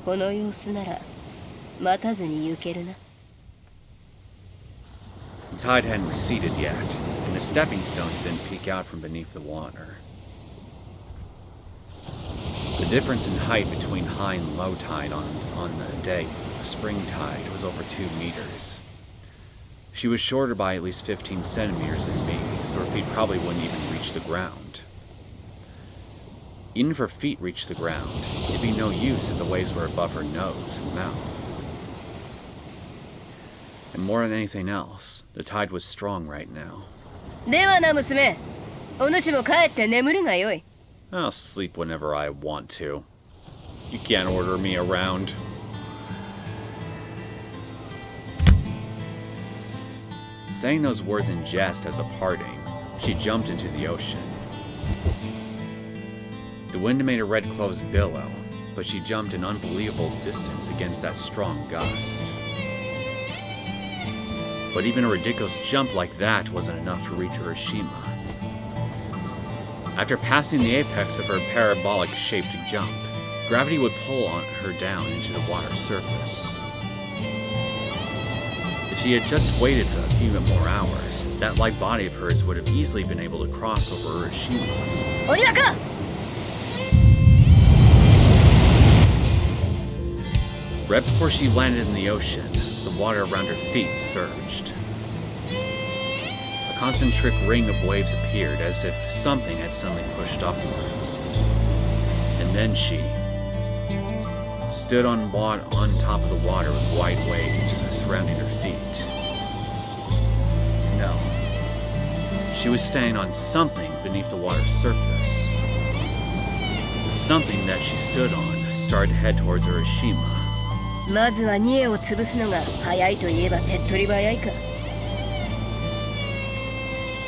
この様子なら待たずに行けるな。 The tide hadn't receded yet, and the stepping stones didn't peek out from beneath the water. The difference in height between high and low tide on the day of the spring tide was over 2 meters. She was shorter by at least 15 centimeters than me, so her feet probably wouldn't even reach the ground. Even if her feet reached the ground, it'd be no use if the waves were above her nose and mouth. And more than anything else, the tide was strong right now. ではな娘、お主も帰って眠るがよい。 I'll sleep whenever I want to. You can't order me around. Saying those words in jest as a parting, she jumped into the ocean. The wind made her red clothes billow, but she jumped an unbelievable distance against that strong gust. But even a ridiculous jump like that wasn't enough to reach Urashima. After passing the apex of her parabolic-shaped jump, gravity would pull on her down into the water's surface. If she had just waited for a few more hours, that light body of hers would have easily been able to cross over Urashima. 鬼若！ Right before she landed in the ocean, the water around her feet surged. A concentric ring of waves appeared as if something had suddenly pushed upwards. And then she stood on top of the water with white waves surrounding her feet. No. She was standing on something beneath the water's surface. The something that she stood on started to head towards Urashima. まずはニエを潰すのが早いといえば手っ取り早いか。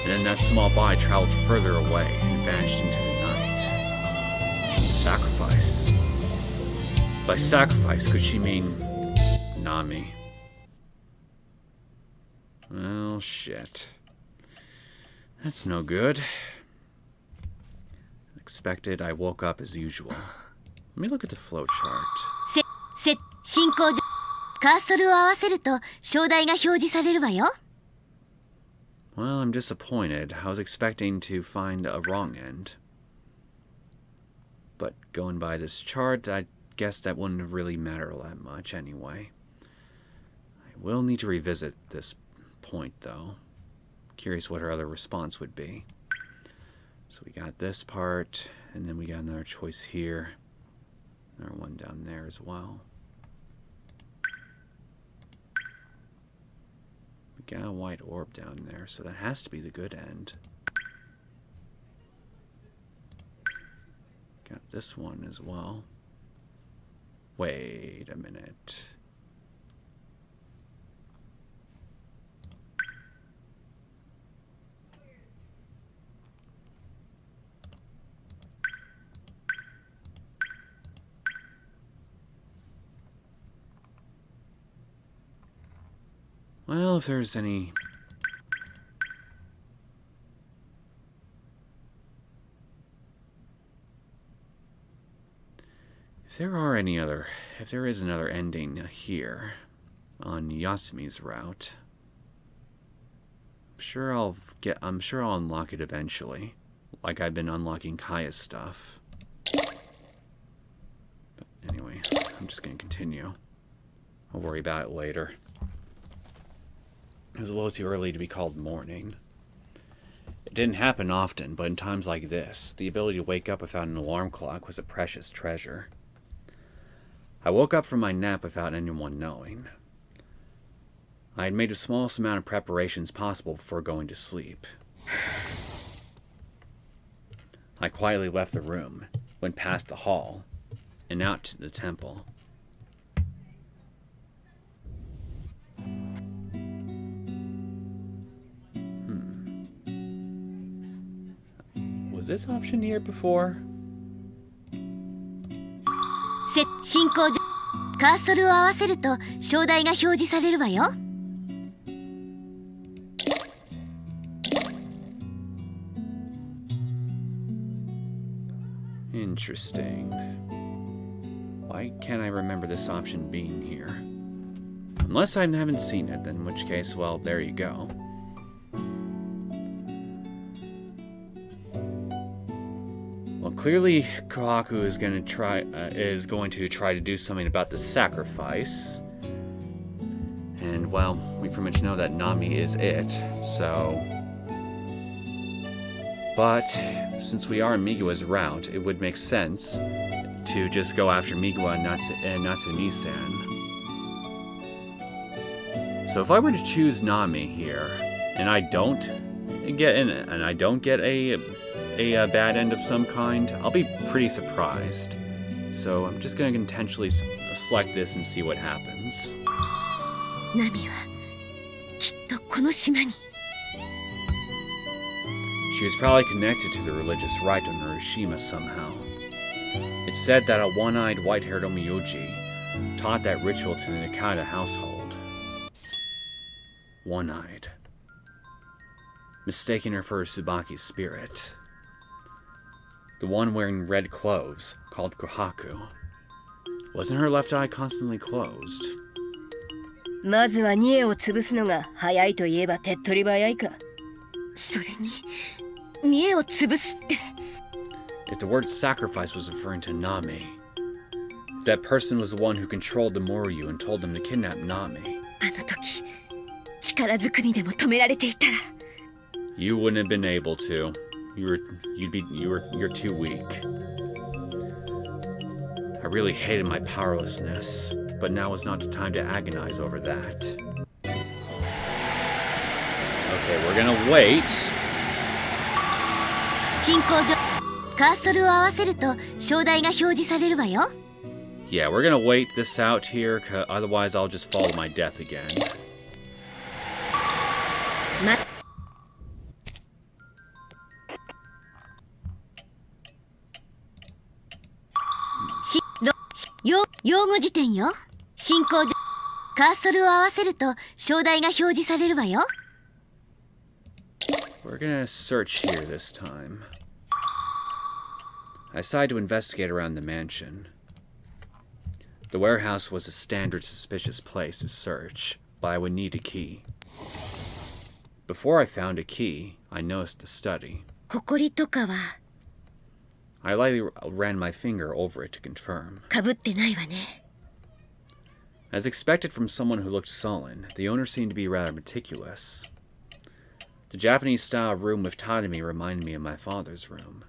And then that small body traveled further away and vanished into the night. Sacrifice. By sacrifice, could she mean Nami? Well, shit. That's no good. Expected, I woke up as usual. Let me look at the flow chart. 進行上カーソルを合わせると章台が表示されるわよ。 Well, I'm disappointed. I was expecting to find a wrong end. But going by this chart, I guess that wouldn't really matter that much anyway. I will need to revisit this point, though. Curious what her other response would be. So we got this part, and then we got another choice here. Another one down there as well. We got a white orb down there, so that has to be the good end. Got this one as well. Wait a minute. Well, if there's any... If there is another ending here on Yasumi's route, I'm sure I'll unlock it eventually, like I've been unlocking Kaya's stuff. But anyway, I'm just gonna continue. I'll worry about it later. It was a little too early to be called morning. It didn't happen often, but in times like this, the ability to wake up without an alarm clock was a precious treasure. I woke up from my nap without anyone knowing. I had made the smallest amount of preparations possible before going to sleep. I quietly left the room, went past the hall, and out to the temple. Was this option here before? 進行上カーソルを合わせると章台が表示されるわよ。Interesting. Why can't I remember this option being here? Unless I haven't seen it, in which case, well, there you go. Well, clearly Kohaku is going to try to do something about the sacrifice. And, well, we pretty much know that Nami is it, so... But, since we are in Migiwa's route, it would make sense to just go after Migiwa and Natsune-san. So if I were to choose Nami here, and I don't get a bad end of some kind, I'll be pretty surprised. So I'm just going to intentionally select this and see what happens. ナミはきっとこの島に。 She was probably connected to the religious rite on Hiroshima somehow. It's said that a one-eyed, white-haired Omiyoji taught that ritual to the Nakata household. One-eyed. Mistaking her for Tsubaki's spirit. The one wearing red clothes, called Kohaku. Wasn't her left eye constantly closed? まずはニエを潰すのが早いといえば手っ取り早いか。それにニエを潰すって。 If the word sacrifice was referring to Nami, that person was the one who controlled the Moryu and told them to kidnap Nami. あの時力ずくにでも止められていたら。 You wouldn't have been able to. You're too weak. I really hated my powerlessness, but now is not the time to agonize over that. Okay, we're gonna wait. 進行上カーソルを合わせると章台が表示されるわよ。 Yeah, we're gonna wait this out here, otherwise I'll just fall to my death again. ま用語辞典よ。進行上カーソルを合わせると章台が表示されるわよ。 We're gonna search here this time. I decided to investigate around the mansion. The warehouse was a standard suspicious place to search, but I would need a key. Before I found a key, I noticed the study. ほこりとかは I lightly ran my finger over it to confirm. かぶってないわね。 As expected from someone who looked sullen, the owner seemed to be rather meticulous. The Japanese-style room with tatami reminded me of my father's room.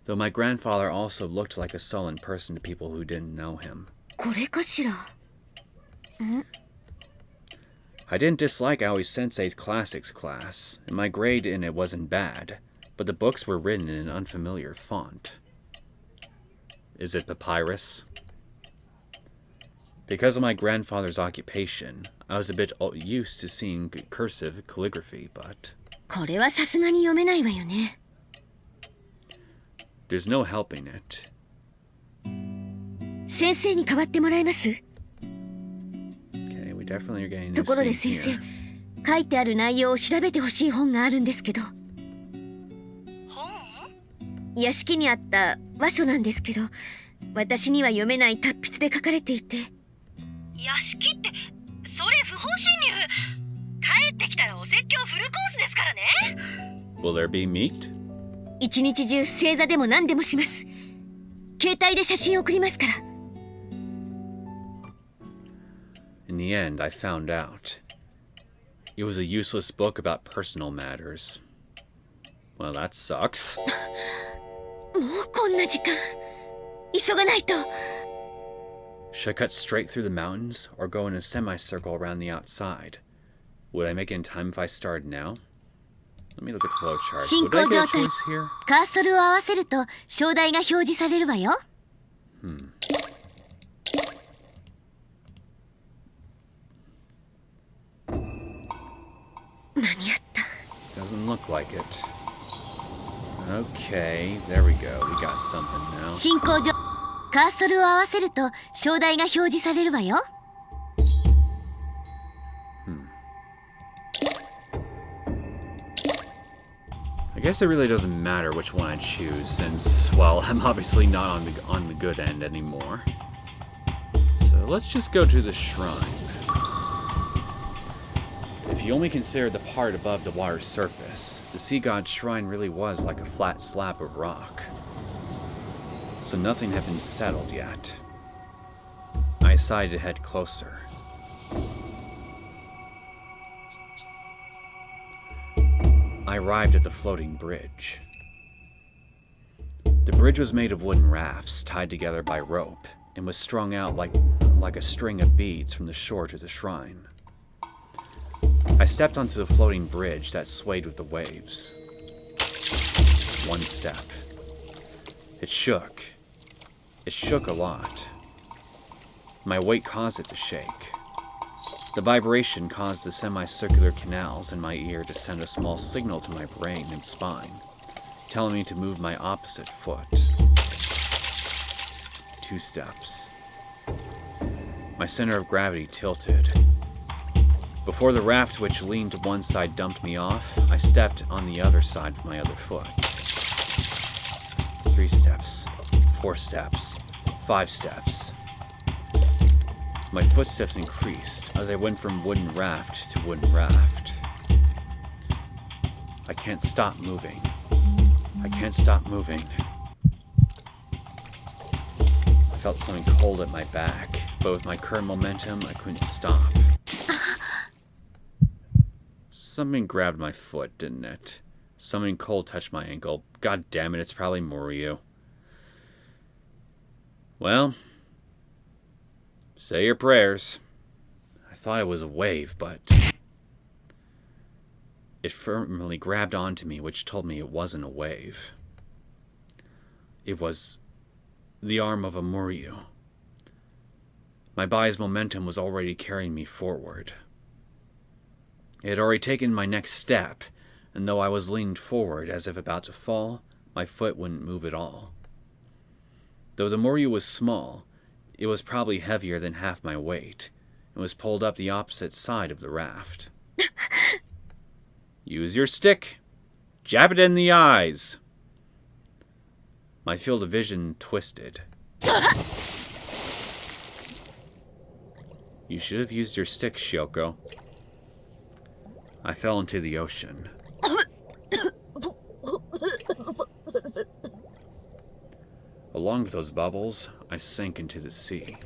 Though my grandfather also looked like a sullen person to people who didn't know him. これかしら。I didn't dislike Aoi Sensei's classics class, and my grade in it wasn't bad, but the books were written in an unfamiliar font. Is it papyrus? Because of my grandfather's occupation, I was a bit used to seeing cursive calligraphy, but... これはさすがに読めないわよね。 There's no helping it. 先生に代わってもらえます？ Okay, we definitely are getting と new ころで scene 先 here. 生、書いてある内容を調べてほしい本があるんですけど。屋敷にあった和書なんですけど、私には読めない達筆で書かれていて。屋敷ってそれ不法侵入。帰ってきたらお説教フルコースですからね。 Will there be meat? 一日中正座でも何でもします。携帯で写真送りますから。In the end, I found out. It was a useless book about personal matters. Well, that sucks. もうこんな時間。急がないと。 Should I cut straight through the mountains, or go in a semicircle around the outside? Would I make it in time if I started now? Let me look at the flowchart. 進 Would I 行 get a 状態 choice here? カーソルを合わせると章台が表示されるわよ。間に合った。 Doesn't look like it. Okay, there we go. We got something now. 進行上カーソルを合わせると章台が表示されるわよ。 I guess it really doesn't matter which one I choose, since, well, I'm obviously not on the good end anymore. So let's just go to the shrine. If you only consider the part above the water's surface, the sea god's shrine really was like a flat slab of rock. So nothing had been settled yet. I decided to head closer. I arrived at the floating bridge. The bridge was made of wooden rafts tied together by rope and was strung out like a string of beads from the shore to the shrine. I stepped onto the floating bridge that swayed with the waves. One step. It shook. It shook a lot. My weight caused it to shake. The vibration caused the semicircular canals in my ear to send a small signal to my brain and spine, telling me to move my opposite foot. 2 steps. My center of gravity tilted. Before the raft which leaned to one side dumped me off, I stepped on the other side with my other foot. 3 steps. 4 steps. 5 steps. My footsteps increased as I went from wooden raft to wooden raft. I can't stop moving. I can't stop moving. I felt something cold at my back, but with my current momentum, I couldn't stop. Something grabbed my foot, didn't it? Something cold touched my ankle. God damn it, it's probably Moryu. Well, say your prayers. I thought it was a wave, but it firmly grabbed onto me, which told me it wasn't a wave. It was the arm of a Moryu. My body's momentum was already carrying me forward. It had already taken my next step, and though I was leaned forward as if about to fall, my foot wouldn't move at all. Though the Moryu was small, it was probably heavier than half my weight, and was pulled up the opposite side of the raft. Use your stick. Jab it in the eyes. My field of vision twisted. You should have used your stick, Shioko. I fell into the ocean. Along with those bubbles, I sank into the sea.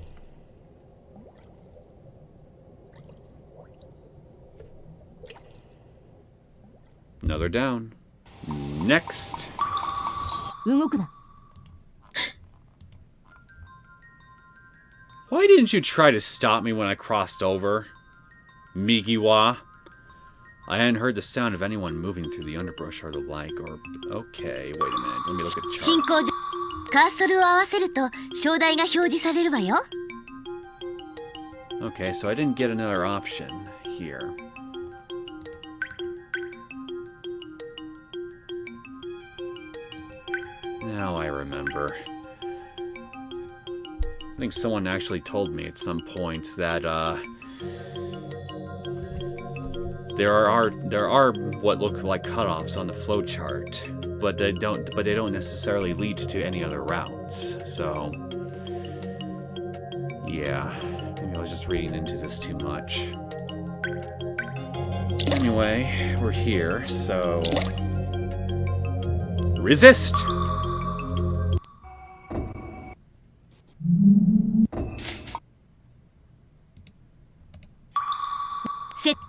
Another down. Next. 動くな。 Why didn't you try to stop me when I crossed over? Migiwa. I hadn't heard the sound of anyone moving through the underbrush or the like, or... Okay, wait a minute. Let me look at the 進 chart. 行上カーソルを合わせると章台が表示されるわよ。 Okay, so I didn't get another option here. Now I remember. I think someone actually told me at some point that there are what look like cutoffs on the flowchart, but they don't necessarily lead to any other routes. So yeah, maybe I was just reading into this too much. Anyway, we're here, so resist.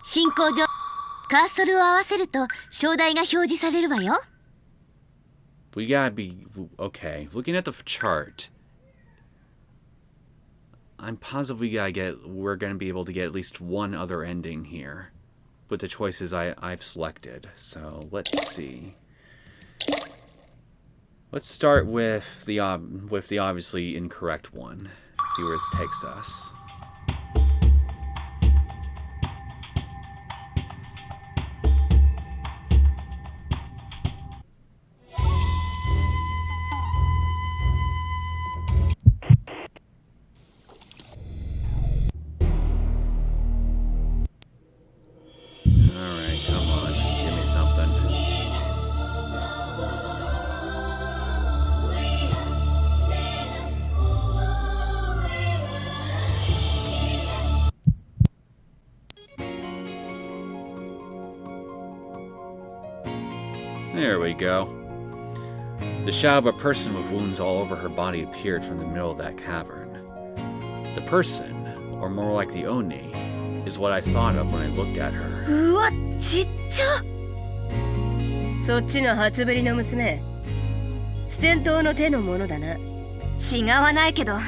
進行上カーソルを合わせると章題が表示されるわよ。 We gotta be... Okay, looking at the chart, I'm positive we're gonna be able to get at least one other ending here with the choices I've selected. So let's see. Let's start with the obviously incorrect one. See where this takes us. Alright, come on. Give me something. There we go. The shadow of a person with wounds all over her body appeared from the middle of that cavern. The person, or more like the Oni, is what I thought of when I looked at her. うわちっちゃ。そっちの初ぶりの娘、ステン島の手のものだな。違わないけど、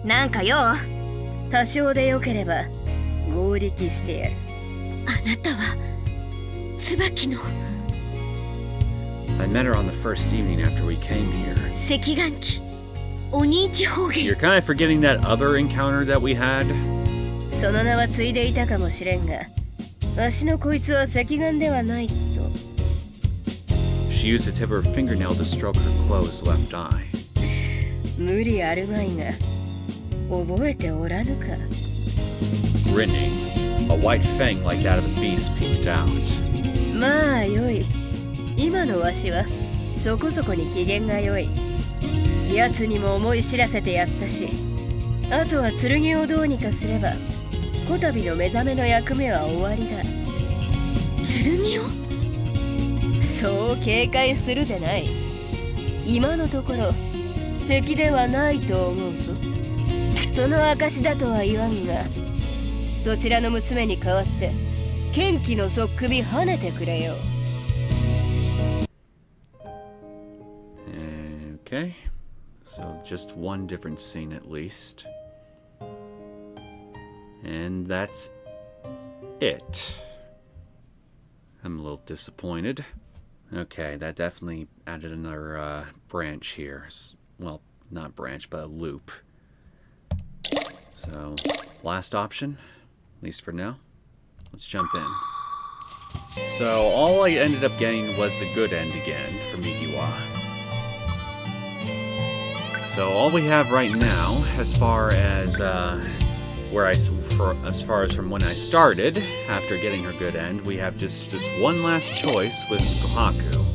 なんかよ。多少でよければ合力してやる。あなたは椿の I met her on the first evening after we came here. 赤眼期鬼一方 You're 言。 kind of forgetting that other encounter that we had? その名は継いでいたかもしれんが、わしのこいつは赤眼ではないと。She used the tip of her fingernail to stroke her closed left eye. 無理あるまいが、覚えておらぬか。Grinning, a white fang like that of a beast peeked out. まあよい。今のわしはそこそこに機嫌が良い。奴にも思い知らせてやったし、あとは剣をどうにかすれば、こたびの目覚めの役目は終わりだ。剣をそう警戒するでない。今のところ敵ではないと思うぞ。その証だとは言わんが、そちらの娘に代わって剣気のそっくび跳ねてくれよ。Okay, so just one different scene at least. And that's it. I'm a little disappointed. Okay, that definitely added another branch here. Well, not branch, but a loop. So, last option, at least for now. Let's jump in. So, all I ended up getting was the good end again for Migiwa. So all we have right now, as far as from when I started, after getting her good end, we have just one last choice with Kohaku.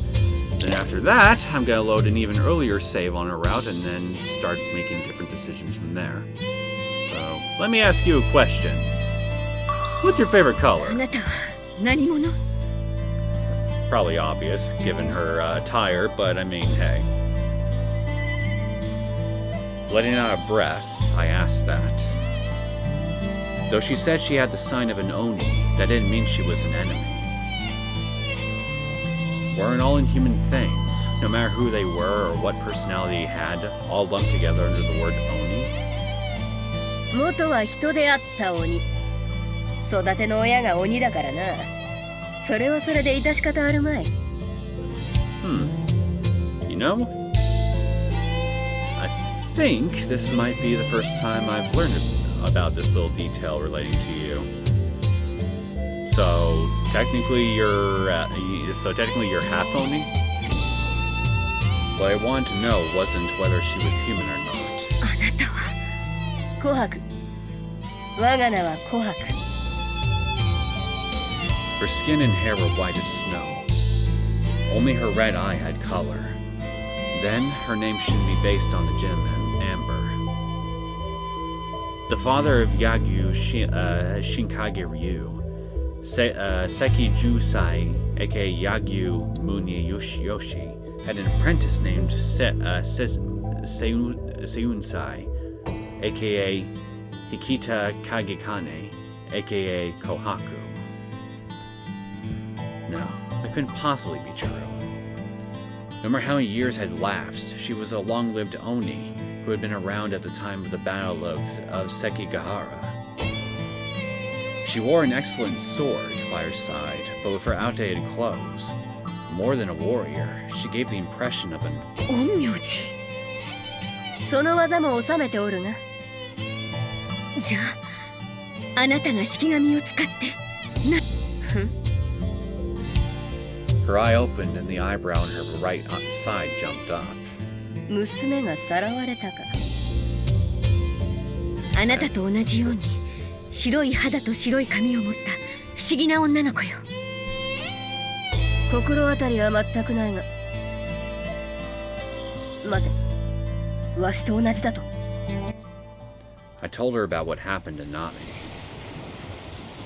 Then after that, I'm gonna load an even earlier save on her route and then start making different decisions from there. So let me ask you a question. What's your favorite あ color? なたは何者？ Probably obvious, given her attire, but I mean, hey. Letting out a breath, I asked that. Though she said she had the sign of an Oni, that didn't mean she was an enemy. Weren't all inhuman things, no matter who they were or what personality they had, all lumped together under the word Oni? 元は人であった鬼。育ての親が鬼だからな。それはそれで致し方あるまい。You know, I think this might be the first time I've learned about this little detail relating to you. So technically you're half Oni? What I wanted to know wasn't whether she was human or not. あなたは琥珀。我が名は琥珀。Her skin and hair were white as snow. Only her red eye had color. Then her name shouldn't be based on the gem amber. The father of Yagyu Shinkage Ryu, Seki Jusai, aka Yagyu Munie Yoshi, had an apprentice named Seunsai, aka Hikita Kagekane, aka Kohaku. No, that couldn't possibly be true. No matter how many years had lapsed, she was a long-lived Oni who had been around at the time of the Battle of Sekigahara. She wore an excellent sword by her side, but with her outdated clothes, more than a warrior, she gave the impression of an 陰陽師。その技も収めておるが。じゃああなたが式神を使って。 Her eye opened and the eyebrow on her right side jumped up. 娘がさらわれたか。あなたと同じように白い肌と白い髪を持った不思議な女の子よ。心当たりは全くないが。待て、わしと同じだと。I told her about what happened to Nami.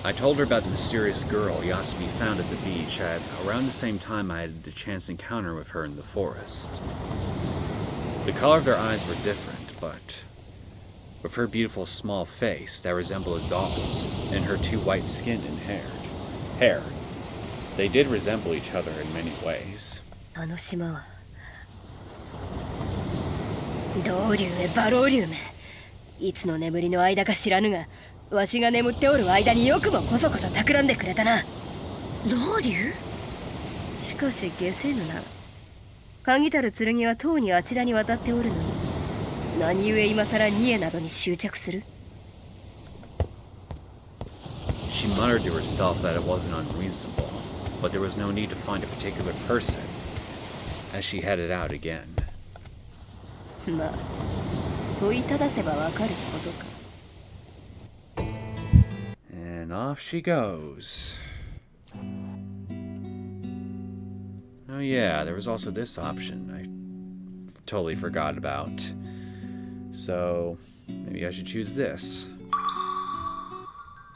I told her about the mysterious girl Yasubi found at the beach at around the same time I had the chance encounter with her in the forest. The color of their eyes were different, but with her beautiful small face that resembled a doll's, and her too white skin and hair, they did resemble each other in many ways. あの島は老竜め馬老竜め、いつの眠りの間か知らぬが、わしが眠っておる間によくもこそこそ企んでくれたな。老竜？しかし下せぬな。鍵たる剣はとうにあちらに渡っておるのに、何故今さら二重などに執着する？ She muttered to herself that it wasn't unreasonable, but there was no need to find a particular person, as she headed out again. まあ、問いただせばわかることか。And off she goes. Oh yeah, there was also this option I totally forgot about. So, maybe I should choose this.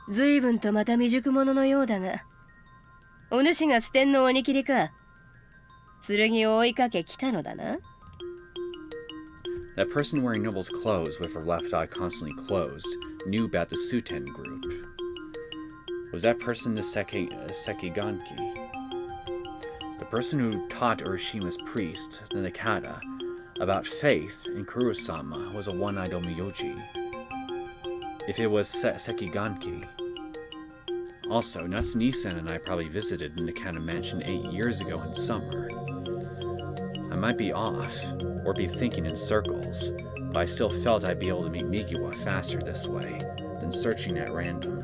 随分とまた未熟者のようだが、お主が捨てんの鬼切りか。剣を追いかけ来たのだな。That person wearing noble's clothes with her left eye constantly closed knew about the Suten group. Was that person the Sekiganki? The person who taught Urishima's priest, the Nakata, about faith in Kurosama was a one-eyed Omiyoji. If it was Sekiganki. Also, Natsunie-san and I probably visited the Nakata mansion 8 years ago in summer. I might be off, or be thinking in circles, but I still felt I'd be able to meet Migiwa faster this way than searching at random. You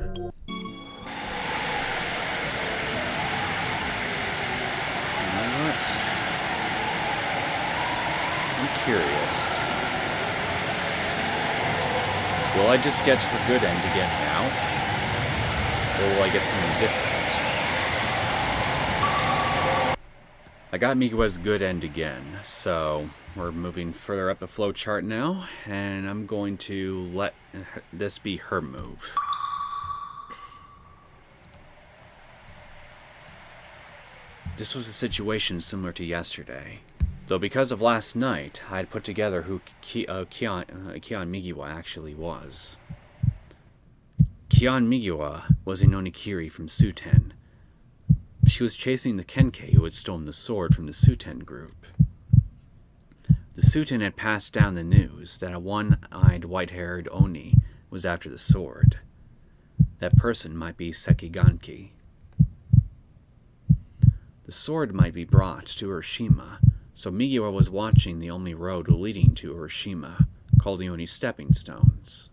know what? I'm curious. Will I just get her good end again now? Or will I get something different? I got Migiwa's good end again, so we're moving further up the flowchart now, and I'm going to let this be her move. This was a situation similar to yesterday, though because of last night, I had put together who Kion Migiwa actually was. Kion Migiwa was a Nonikiri from Suten. She was chasing the Kenkei who had stolen the sword from the Suten group. The Suten had passed down the news that a one-eyed, white-haired Oni was after the sword. That person might be Sekiganki. The sword might be brought to Urashima, so Migiwa was watching the only road leading to Urashima, called the Oni Stepping Stones.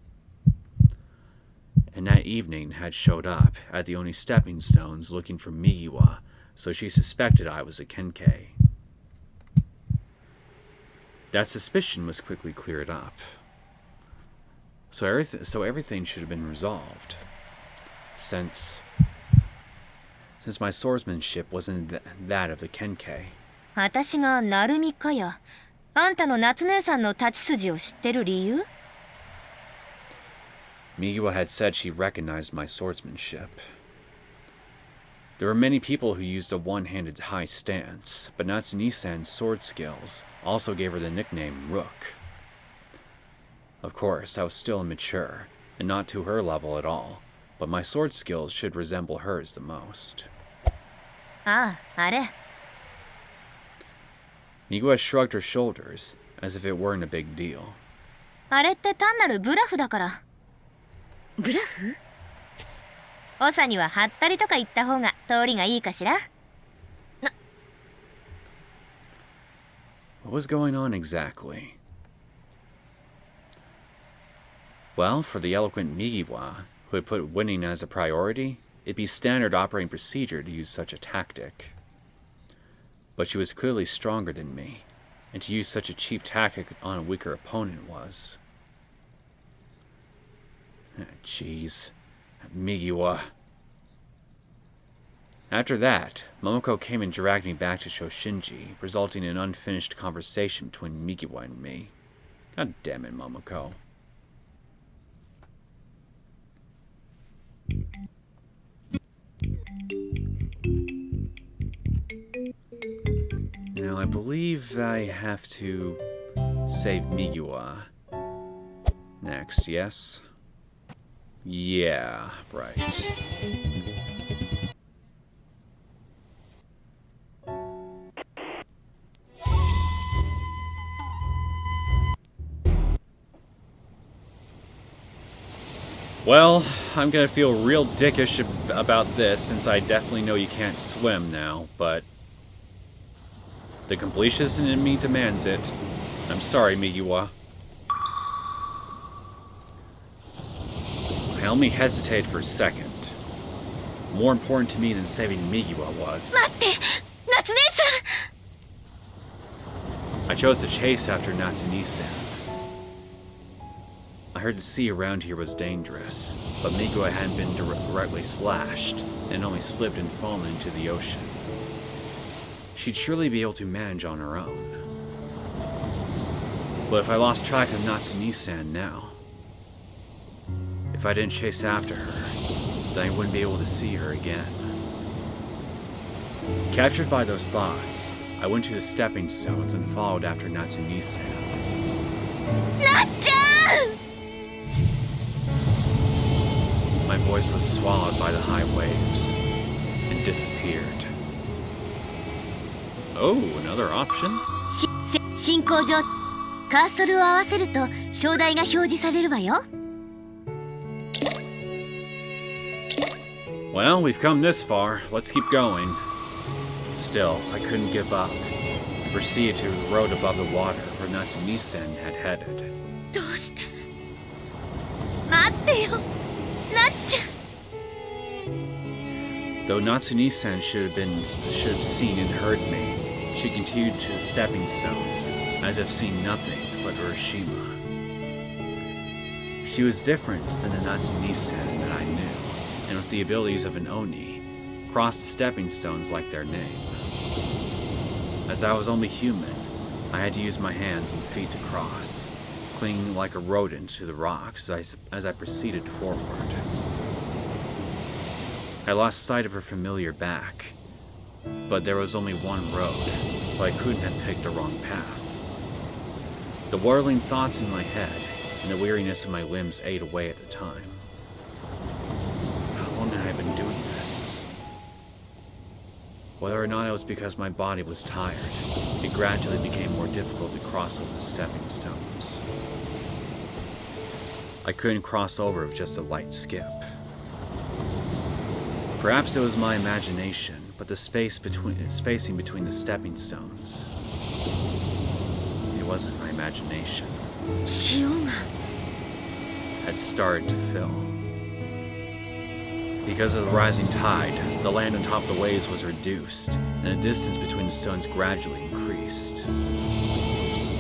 And that evening had showed up at the Oni Stepping Stones looking for Migiwa, so she suspected I was a Kenkei. That suspicion was quickly cleared up. So everything should have been resolved. Since my swordsmanship wasn't that of the Kenkei. 私がナルミかや。あんたの夏姉さんの立ち筋を知ってる理由？ Migiwa had said she recognized my swordsmanship. There were many people who used a one-handed high stance, but Natsunie-san's sword skills also gave her the nickname Rook. Of course, I was still immature, and not to her level at all, but my sword skills should resemble hers the most. ああ、あれ。 Migiwa shrugged her shoulders, as if it weren't a big deal. あれって単なるブラフだから。ブラフ？長にはハったりとか言った方が通りがいいかしら。 What was going on exactly? Well, for the eloquent Migiwa, who had put winning as a priority, it'd be standard operating procedure to use such a tactic. But she was clearly stronger than me, and to use such a cheap tactic on a weaker opponent was... Jeez. Migiwa. After that, Momoko came and dragged me back to Shoshinji, resulting in an unfinished conversation between Migiwa and me. God damn it, Momoko. Now, I believe I have to save Migiwa next, yes? Yeah, right. Well, I'm gonna feel real dickish about this since I definitely know you can't swim now, but the completionist in me demands it. I'm sorry, Migiwa. I only hesitated for a second. More important to me than saving Migiwa was... 待って、夏姉さん。 I chose to chase after Natsune-san. I heard the sea around here was dangerous, but Migiwa hadn't been directly slashed, and only slipped and fallen into the ocean. She'd surely be able to manage on her own. But if I lost track of Natsune-san now, if I didn't chase after her, then I wouldn't be able to see her again. Captured by those thoughts, I went to the stepping stones and followed after Natsune-san. なっちゃん！ My voice was swallowed by the high waves and disappeared. Oh, another option? 進行上、カーソルを合わせると章台が表示されるわよ。 Well, we've come this far. Let's keep going. Still, I couldn't give up. I proceeded to the road above the water where Natsune-san had headed. どうして？待ってよ、なっちゃん。 Though Natsune-san should have seen and heard me, she continued to the stepping stones, as if seeing nothing but Urashima. She was different than the Natsune-san that I knew, and with the abilities of an Oni, crossed the stepping stones like their name. As I was only human, I had to use my hands and feet to cross, clinging like a rodent to the rocks as I proceeded forward. I lost sight of her familiar back, but there was only one road, so I couldn't have picked the wrong path. The whirling thoughts in my head and the weariness of my limbs ate away at the time. How long had I been doing this? Whether or not it was because my body was tired, it gradually became more difficult to cross over the stepping stones. I couldn't cross over with just a light skip. Perhaps it was my imagination, but the spacing between the stepping stones, it wasn't my imagination, 潮が。 had started to fill. Because of the rising tide, the land on top of the waves was reduced, and the distance between the stones gradually increased. Oops.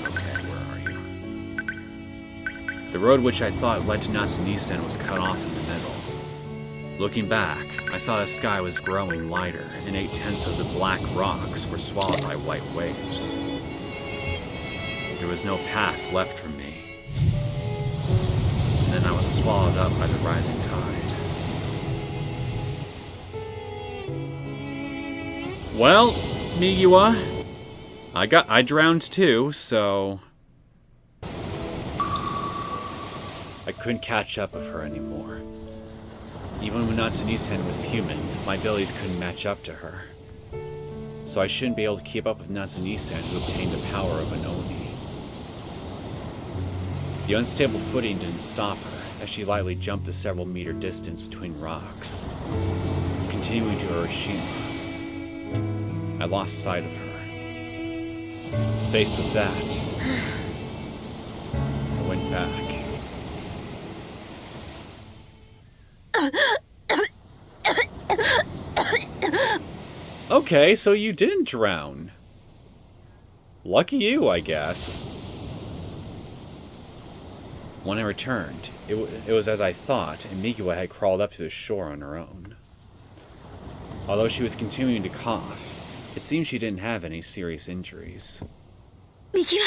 Okay, where are you? The road which I thought led to Natsune-san was cut off in the middle. Looking back, I saw the sky was growing lighter, and 8/10 of the black rocks were swallowed by white waves. There was no path left for me. And then I was swallowed up by the rising tide. Well, Migiwa, I drowned too, so I couldn't catch up with her anymore. Even when Natsune-san was human, my abilities couldn't match up to her. So I shouldn't be able to keep up with Natsune-san, who obtained the power of an Oni. The unstable footing didn't stop her, as she lightly jumped a several meter distance between rocks, continuing to Urashima. I lost sight of her. Faced with that, I went back. Okay, so you didn't drown. Lucky you, I guess. When I returned, it was as I thought, and Migiwa had crawled up to the shore on her own. Although she was continuing to cough, it seemed she didn't have any serious injuries. Migiwa,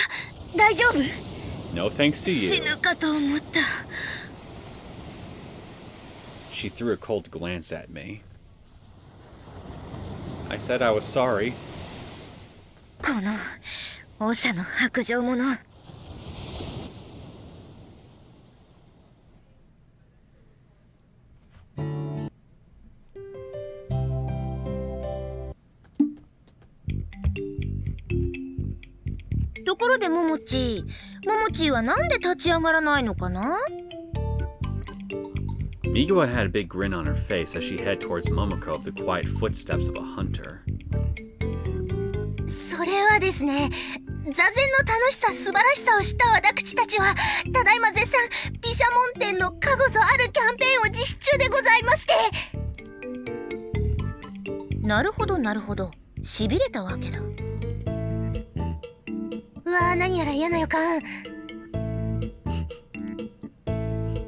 大丈夫? No thanks to you. 死ぬかと思った。She threw a cold glance at me. I said I was sorry. この長の薄情者。ところでももちはなんで立ち上がらないのかな？ Migiwa had a big grin on her face as she headed towards Momoko of the quiet footsteps of a hunter. それはですね、座禅の楽しさ素晴らしさを知った私たちはただいま絶賛毘沙門天のかごぞあるキャンペーンを実施中でございまして。なるほどなるほど、しびれたわけだ。うわー、何やら嫌な予感。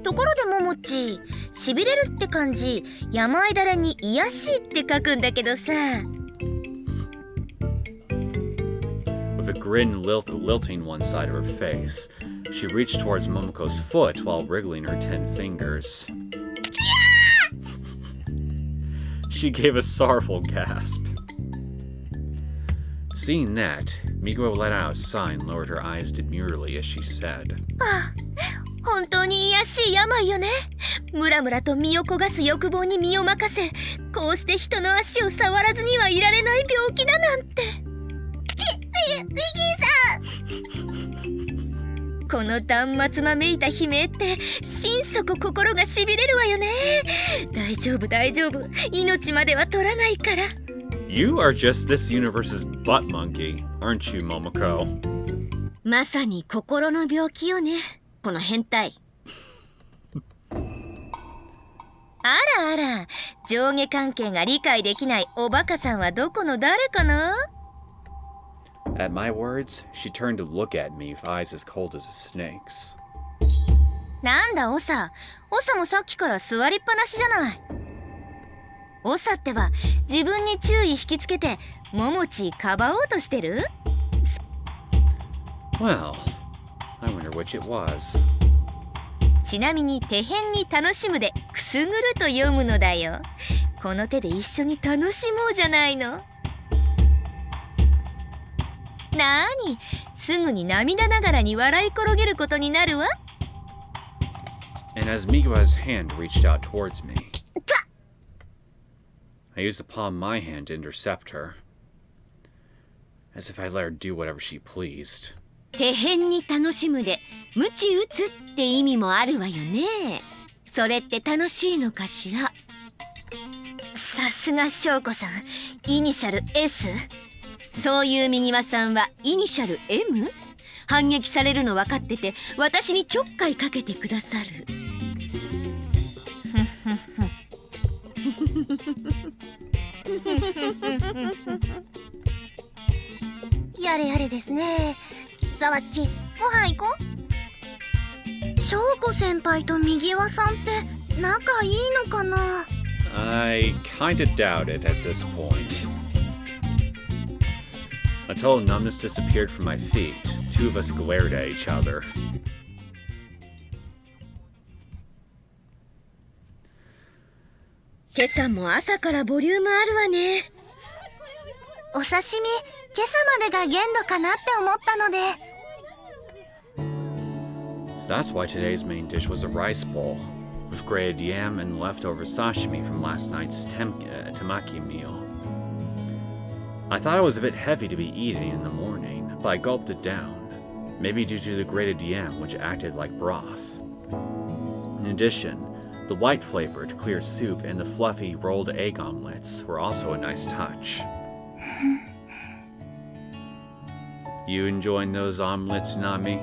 ところでももち、しびれるって漢字、山間に癒しいって書くんだけどさ。With a grin lilting one side of her face, she reached towards Momoko's foot while wriggling her 10 fingers. She gave a sorrowful gasp. Seeing that, Migiwa let out a sigh and lowered her eyes demurely as she said, 本当に癒やしい病よね。ムラムラと身を焦がす欲望に身を任せ、こうして人の足を触らずにはいられない病気だなんて。ミギーさんこの断末魔めいた悲鳴って心底心がしびれるわよね。大丈夫大丈夫、命までは取らないから。 You are just this universe's butt monkey, aren't you, Momoko? まさに心の病気よね、この変態。あらあら、上下関係が理解できないおバカさんはどこの誰かな？ At my words, she turned to look at me with eyes as cold as a snake's. なんだオサもさっきから座りっぱなしじゃない。オサってば自分に注意引きつけてモモチかばおうとしてる？ Well, I wonder which it was. ちなみに手辺に楽しむでくすぐると読むのだよ。この手で一緒に楽しもうじゃないの。なーに、すぐに涙ながらに笑い転げることになるわ。 And as Migiwa's hand reached out towards me, I used the palm of my hand to intercept her, as if I let her do whatever she pleased. 手辺に楽しむで無知打つって意味もあるわよね。それって楽しいのかしら。さすが翔子さん、イニシャル S？ そういう右輪さんはイニシャル M？ 反撃されるの分かってて私にちょっかいかけてくださる。やれやれですね。ザワッチ、ご飯行こう。翔子先輩と右輪さんって仲いいのかな？ I kinda doubt it at this point. Until numbness disappeared from my feet, two of us glared at each other. 今朝も朝からボリュームあるわね。お刺身、今朝までが限度かなって思ったので。 So that's why today's main dish was a rice bowl. with grated yam and leftover sashimi from last night's temaki meal. I thought it was a bit heavy to be eating in the morning, but I gulped it down, maybe due to the grated yam, which acted like broth. In addition, the light-flavored clear soup and the fluffy rolled egg omelets were also a nice touch. You enjoying those omelets, Nami?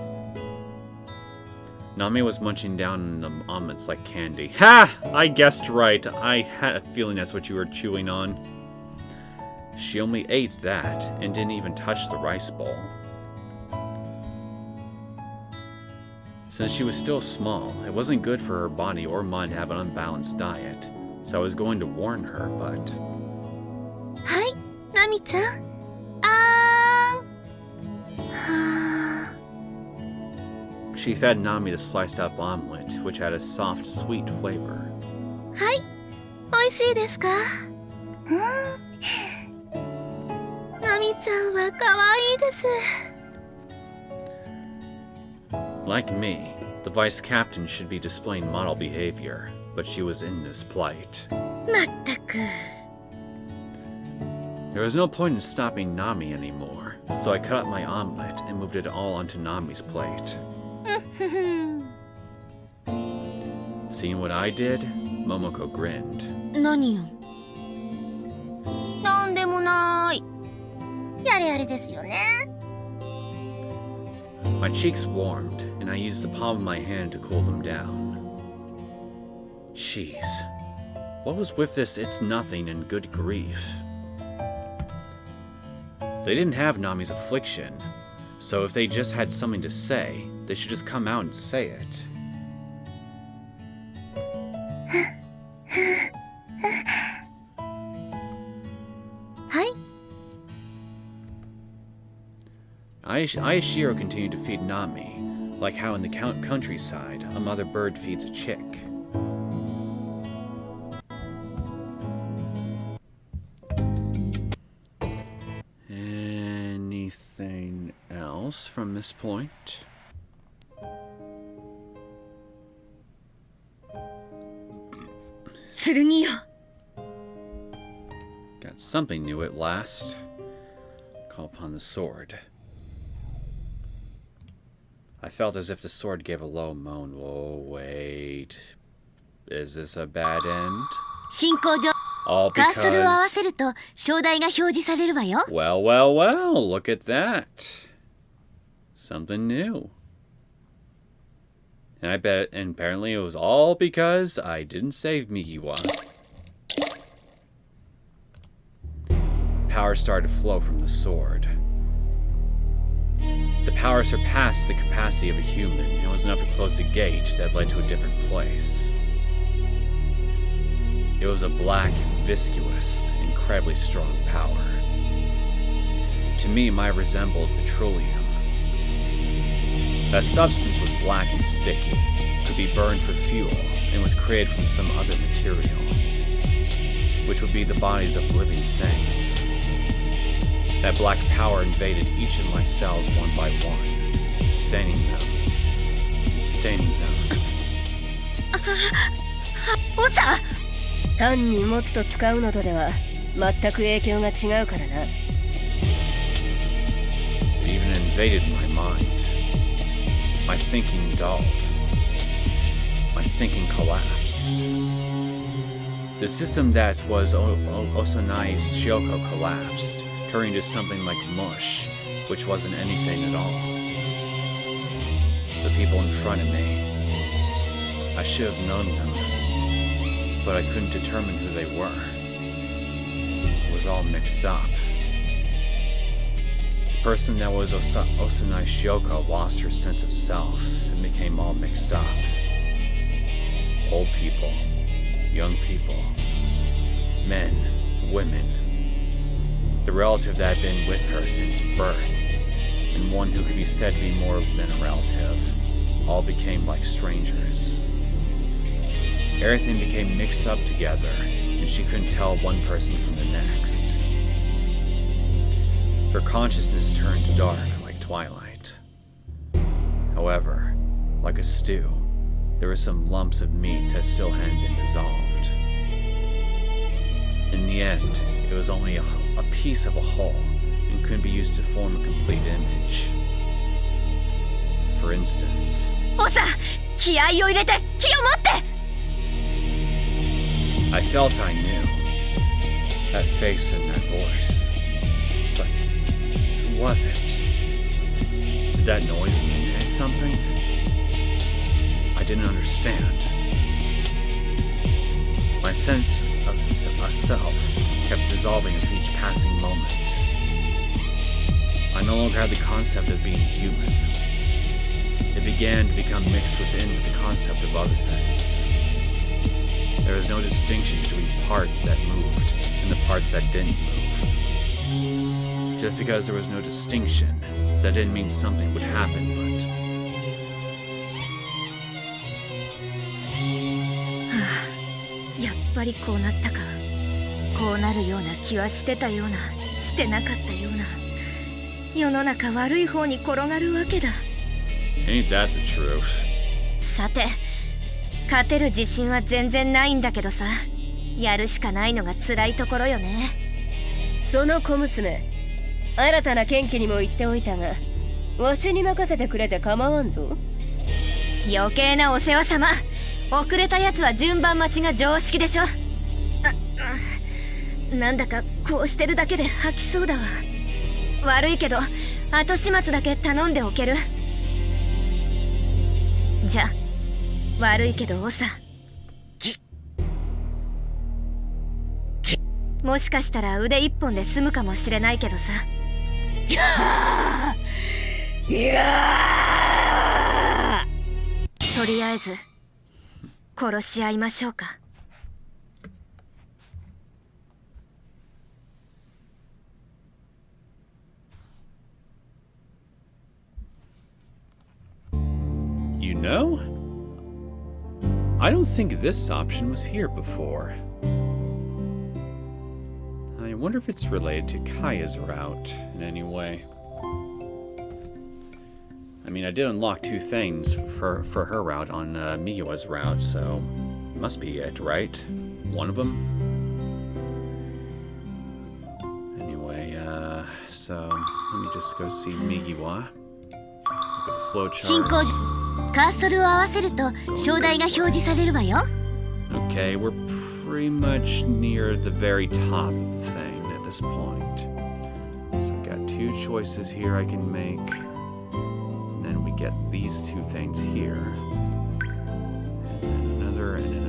Nami was munching down on the omelets like candy. Ha! I guessed right. I had a feeling that's what you were chewing on. She only ate that and didn't even touch the rice bowl. Since she was still small, it wasn't good for her body or mind to have an unbalanced diet, so I was going to warn her, but... はい、ナミちゃん。She fed Nami the sliced up omelet, which had a soft, sweet flavor. はい、美味しいですか？ナミちゃんは可愛いです。 Like me, the vice captain should be displaying model behavior, but she was in this plight. まったく。 There was no point in stopping Nami anymore, so I cut up my omelet and moved it all onto Nami's plate. Seeing what I did, Momoko grinned. 何よ。なんでもない。やれやれですよね。 My cheeks warmed, and I used the palm of my hand to cool them down. Jeez. What was with this it's nothing and good grief? They didn't have Nami's affliction, so if they just had something to say, they should just come out and say it. Aoi Shiro continued to feed Nami, like how in the countryside, a mother bird feeds a chick. Anything else from this point? Got something new at last. Call upon the sword. I felt as if the sword gave a low moan. Oh, wait. Is this a bad end? 進行上、 All カーソルを合わ because... せると章台が表示されるわよ。 Well, well, well, look at that. Something new. And apparently it was all because I didn't save Migiwa. Power started to flow from the sword. The power surpassed the capacity of a human and was enough to close the gate that led to a different place. It was a black, viscous, incredibly strong power. To me, it might resembled petroleum. That substance was black and sticky, could be burned for fuel, and was created from some other material, which would be the bodies of living things. That black power invaded each of my cells one by one, staining them, and staining them. おさ、単に持つと使うのとでは全く影響が違うからな。It even invaded my mind. My thinking dulled. My thinking collapsed. The system that was Osanai Shioko collapsed, turning to something like mush, which wasn't anything at all. The people in front of me, I should have known them, but I couldn't determine who they were. It was all mixed up. The person that was Osanai Shioko lost her sense of self and became all mixed up. Old people, young people, men, women. The relative that had been with her since birth, and one who could be said to be more than a relative, all became like strangers. Everything became mixed up together, and she couldn't tell one person from the next. Her consciousness turned dark like twilight. However, like a stew, There were some lumps of meat that still hadn't been dissolved. In the end, it was only a piece of a whole and couldn't be used to form a complete image. For instance, オサ、気合を入れて気を持って。 I felt I knew that face and that voice. But who was it? Did that noise mean something? I didn't understand. My sense of self kept dissolving with each passing moment. I no longer had the concept of being human. It began to become mixed within with the concept of other things. There was no distinction between parts that moved and the parts that didn't move. Just because there was no distinction, that didn't mean something would happen, but... やっぱりこうなったか。こうなるような気はしてたような、してなかったような。世の中悪い方に転がるわけだ。Ain't that the truth? さて、勝てる自信は全然ないんだけどさ。やるしかないのが辛いところよね。その小娘、新たな剣気にも言っておいたが、わしに任せてくれて構わんぞ。余計なお世話様。遅れたやつは順番待ちが常識でしょ。なんだかこうしてるだけで吐きそうだわ。悪いけど後始末だけ頼んでおける？じゃ悪いけどオサ、もしかしたら腕一本で済むかもしれないけどさ。とりあえず殺し合いましょうか。You know? I don't think this option was here before. I wonder if it's related to Kaya's route in any way. I mean, I did unlock 2 things for her route on Migiwa's route, so must be it, right? One of them? Anyway, so let me just go see Migiwa. Look at the flowchart. カーソルを合わせると章台が表示されるわよ。Okay, we're pretty much near the very top of the thing at this point. So I've got 2 choices here I can make. And then we get these 2 things here. And then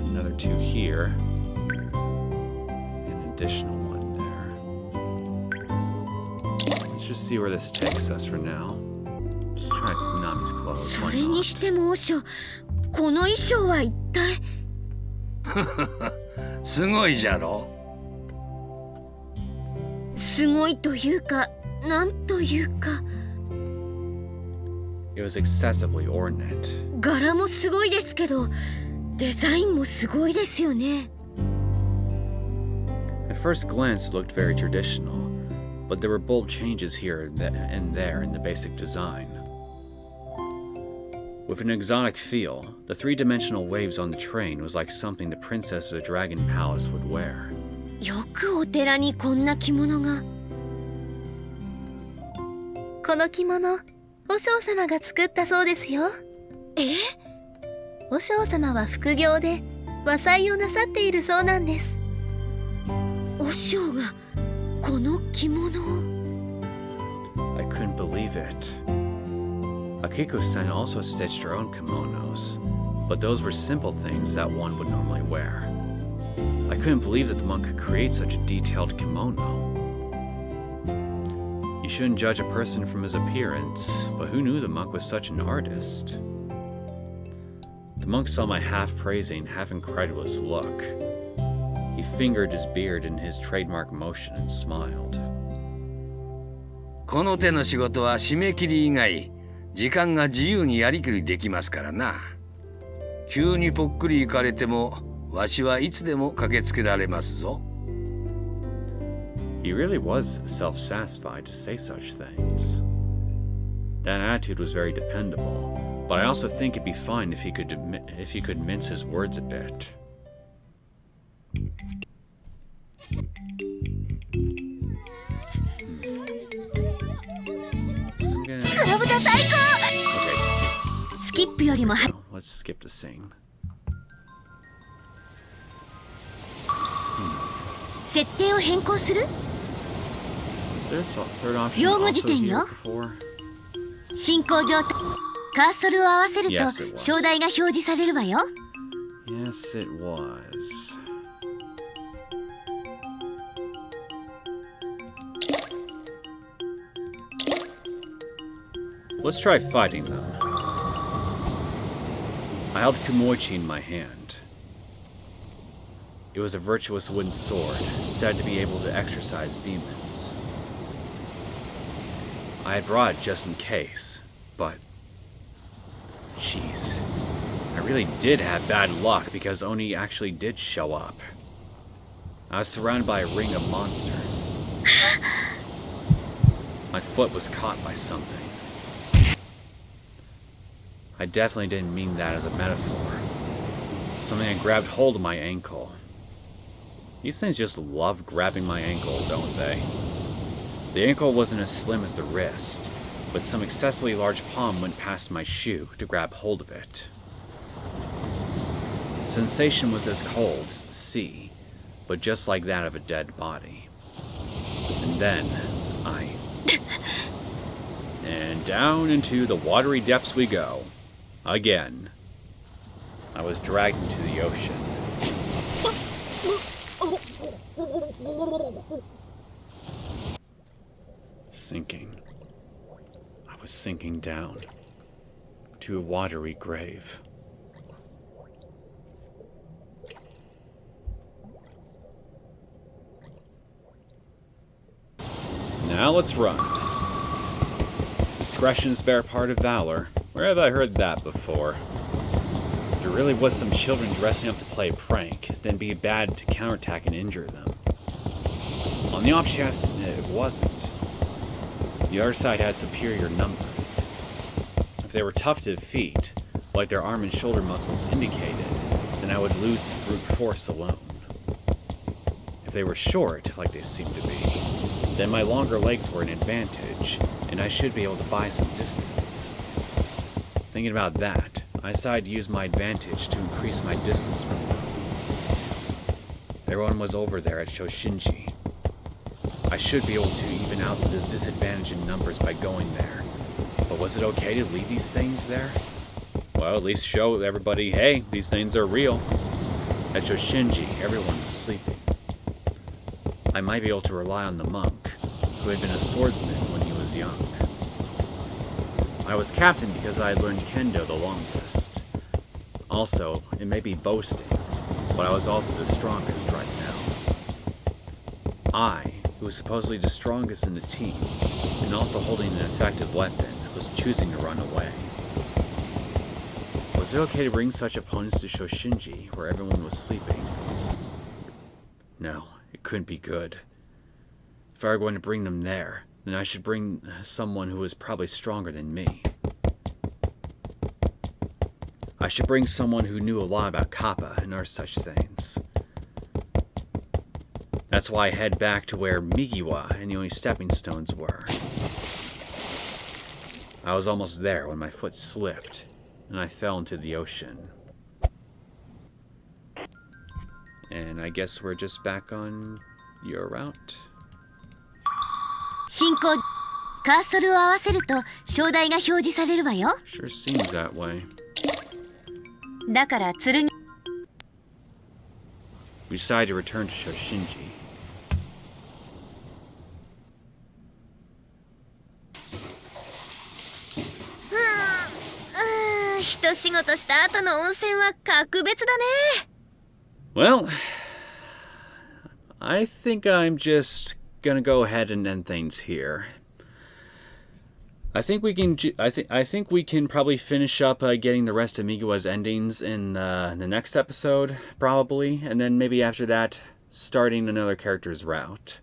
another 2 here. An additional one there. Let's just see where this takes us for now. Just try Nami's clothes. それにしてもオショ、この衣装は一体。すごいじゃろ。すごいというか、なんというか。It was excessively ornate. 柄もすごいですけど、デザインもすごいですよね。At first glance, it looked very traditional, but there were bold changes here and there in the basic design. With an exotic feel, the 3-dimensional waves on the train was like something the princess of the Dragon Palace would wear. よくお寺にこんな着物が。この着物、和尚様が作ったそうですよ。え？和尚様は副業で和裁をなさっているそうなんです。和尚がこの着物を。I couldn't believe it. Akiko-san also stitched her own kimonos, but those were simple things that one would normally wear. I couldn't believe that the monk could create such a detailed kimono. You shouldn't judge a person from his appearance, but who knew the monk was such an artist? The monk saw my half-praising, half-incredulous look. He fingered his beard in his trademark motion and smiled. この手の仕事は締め切り以外、時間が自由にやりくりできますからな。急にぽっくり行かれても、わしはいつでも駆けつけられますぞ。He really was self-satisfied to say such things. That attitude was very dependable, But I also think it'd be fine if he could mince his words a bit. Okay, let's skip the scene. 設定を変更する Is there a third option 用語 also 辞典 here よ before? 進行状態カーソルを合わせる Yes, と it was. 章題が表示されるわよ Yes, it was. Let's try fighting them. I held Kumoichi in my hand. It was a virtuous wooden sword, said to be able to exorcise demons. I had brought it just in case, but... Jeez. I really did have bad luck because Oni actually did show up. I was surrounded by a ring of monsters. My foot was caught by something. I definitely didn't mean that as a metaphor. Something had grabbed hold of my ankle. These things just love grabbing my ankle, don't they? The ankle wasn't as slim as the wrist, but some excessively large palm went past my shoe to grab hold of it. The sensation was as cold as the sea, but just like that of a dead body. And then, and down into the watery depths we go. Again. I was dragged into the ocean. Sinking. I was sinking down to a watery grave. Now let's run. Discretion's bare part of valor. Where have I heard that before? If there really was some children dressing up to play a prank, then be bad to counterattack and injure them. On the off chance it wasn't. The other side had superior numbers. If they were tough to defeat, like their arm and shoulder muscles indicated, then I would lose to brute force alone. If they were short, like they seemed to be, then my longer legs were an advantage, and I should be able to buy some distance. Thinking about that, I decided to use my advantage to increase my distance from them. Everyone was over there at Shoshinji. I should be able to even out the disadvantage in numbers by going there. But was it okay to leave these things there? Well, at least show everybody, hey, these things are real. At Shoshinji, everyone was sleeping. I might be able to rely on the monk, who had been a swordsman when he was young. I was captain because I had learned kendo the longest. Also, it may be boasting, but I was also the strongest right now. I, who was supposedly the strongest in the team, and also holding an effective weapon, was choosing to run away. Was it okay to bring such opponents to Shoshinji, where everyone was sleeping? No, it couldn't be good. If I were going to bring them there, then I should bring someone who was probably stronger than me. I should bring someone who knew a lot about kappa and other such things. That's why I head back to where Migiwa and the only stepping stones were. I was almost there when my foot slipped, and I fell into the ocean. And I guess we're just back on your route. 進行カーソルを合わせると章題が表示されるわよ Sure seems that way. だから剣 We decided to return to Shoshinji. 一仕事した後の温泉は格別だね Well, I think I'm just gonna go ahead and end things here. I think we can probably finish up getting the rest of Migiwa's endings in the next episode, probably, and then maybe after that, starting another character's route.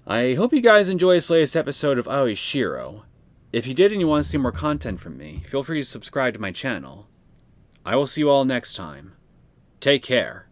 I hope you guys enjoy this latest episode of Aoi Shiro. If you did and you want to see more content from me, feel free to subscribe to my channel. I will see you all next time. Take care.